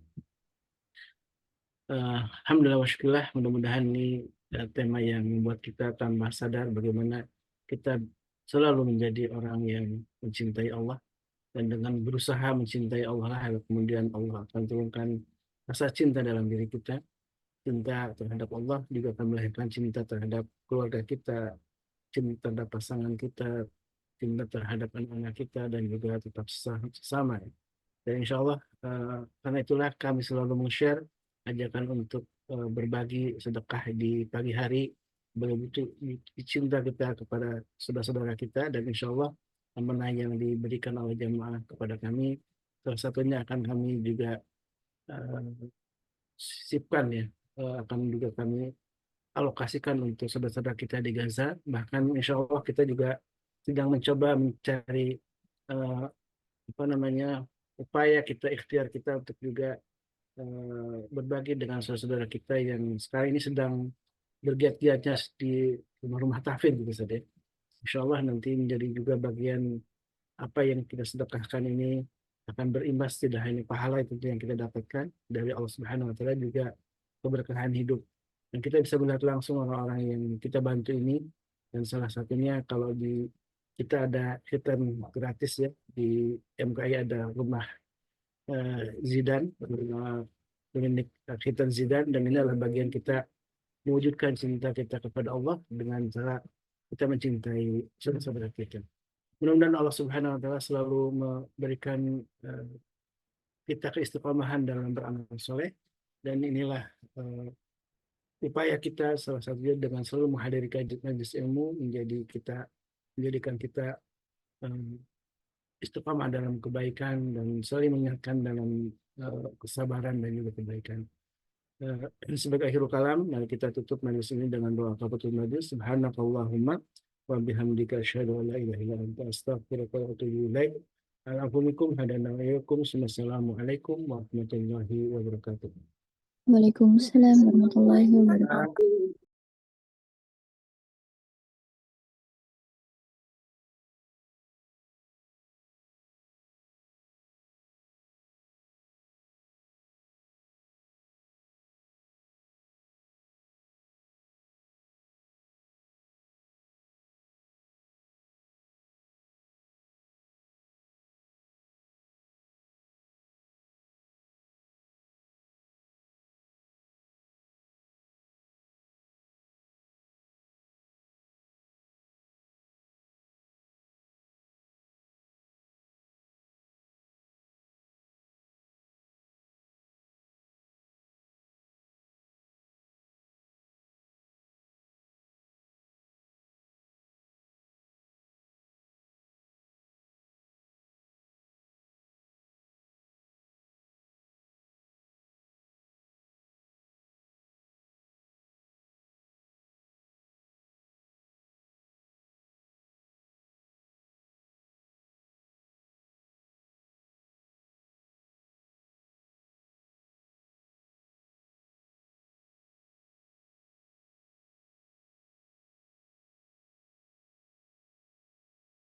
Alhamdulillah wa syukurillah, mudah-mudahan ini tema yang membuat kita tambah sadar bagaimana kita selalu menjadi orang yang mencintai Allah, dan dengan berusaha mencintai Allah kemudian Allah akan turunkan rasa cinta dalam diri kita. Cinta terhadap Allah juga akan melahirkan cinta terhadap keluarga kita, cinta terhadap pasangan kita, cinta terhadap anak-anak kita, dan juga tetap sesama. Dan insya Allah karena itulah kami selalu meng-share ajakan untuk berbagi sedekah di pagi hari, begitu cinta kita kepada saudara-saudara kita, dan insya Allah amanah yang diberikan oleh jamaah kepada kami, salah satunya akan kami juga sisipkan ya, akan juga kami alokasikan untuk saudara-saudara kita di Gaza. Bahkan insya Allah kita juga sedang mencoba mencari upaya kita, ikhtiar kita untuk juga berbagi dengan saudara-saudara kita yang sekarang ini sedang bergiat-giatnya di rumah-rumah tahfidz gitu saja. Insya Allah nanti menjadi juga bagian apa yang kita sedekahkan ini akan berimbas tidak hanya pahala itu yang kita dapatkan dari Allah Subhanahu Wa Taala, juga keberkahan hidup. Dan kita bisa melihat langsung orang-orang yang kita bantu ini, dan salah satunya kalau kita ada khitan gratis ya di MKI, ada rumah Zidan, klinik khitan Zidan, dan ini adalah bagian kita mewujudkan cinta kita kepada Allah dengan cara kita mencintai saudara-saudara kita. Mudah-mudahan Allah Subhanahu Wa Taala selalu memberikan kita keistiqomahan dalam beramal soleh, dan inilah upaya kita salah satunya dengan selalu menghadiri majelis ilmu menjadikan kita istiqamah dalam kebaikan dan saling mengingatkan dalam kesabaran dan juga kebaikan. Sebagai akhirul kalam, mari kita tutup majelis ini dengan doa kafatul majlis. Subhanakallahumma wa bihamdika asyhadu an la ilaha illa anta astaghfiruka wa atubu ilaik. Assalamualaikum warahmatullahi wabarakatuh.
Waalaikumsalam warahmatullahi wabarakatuh.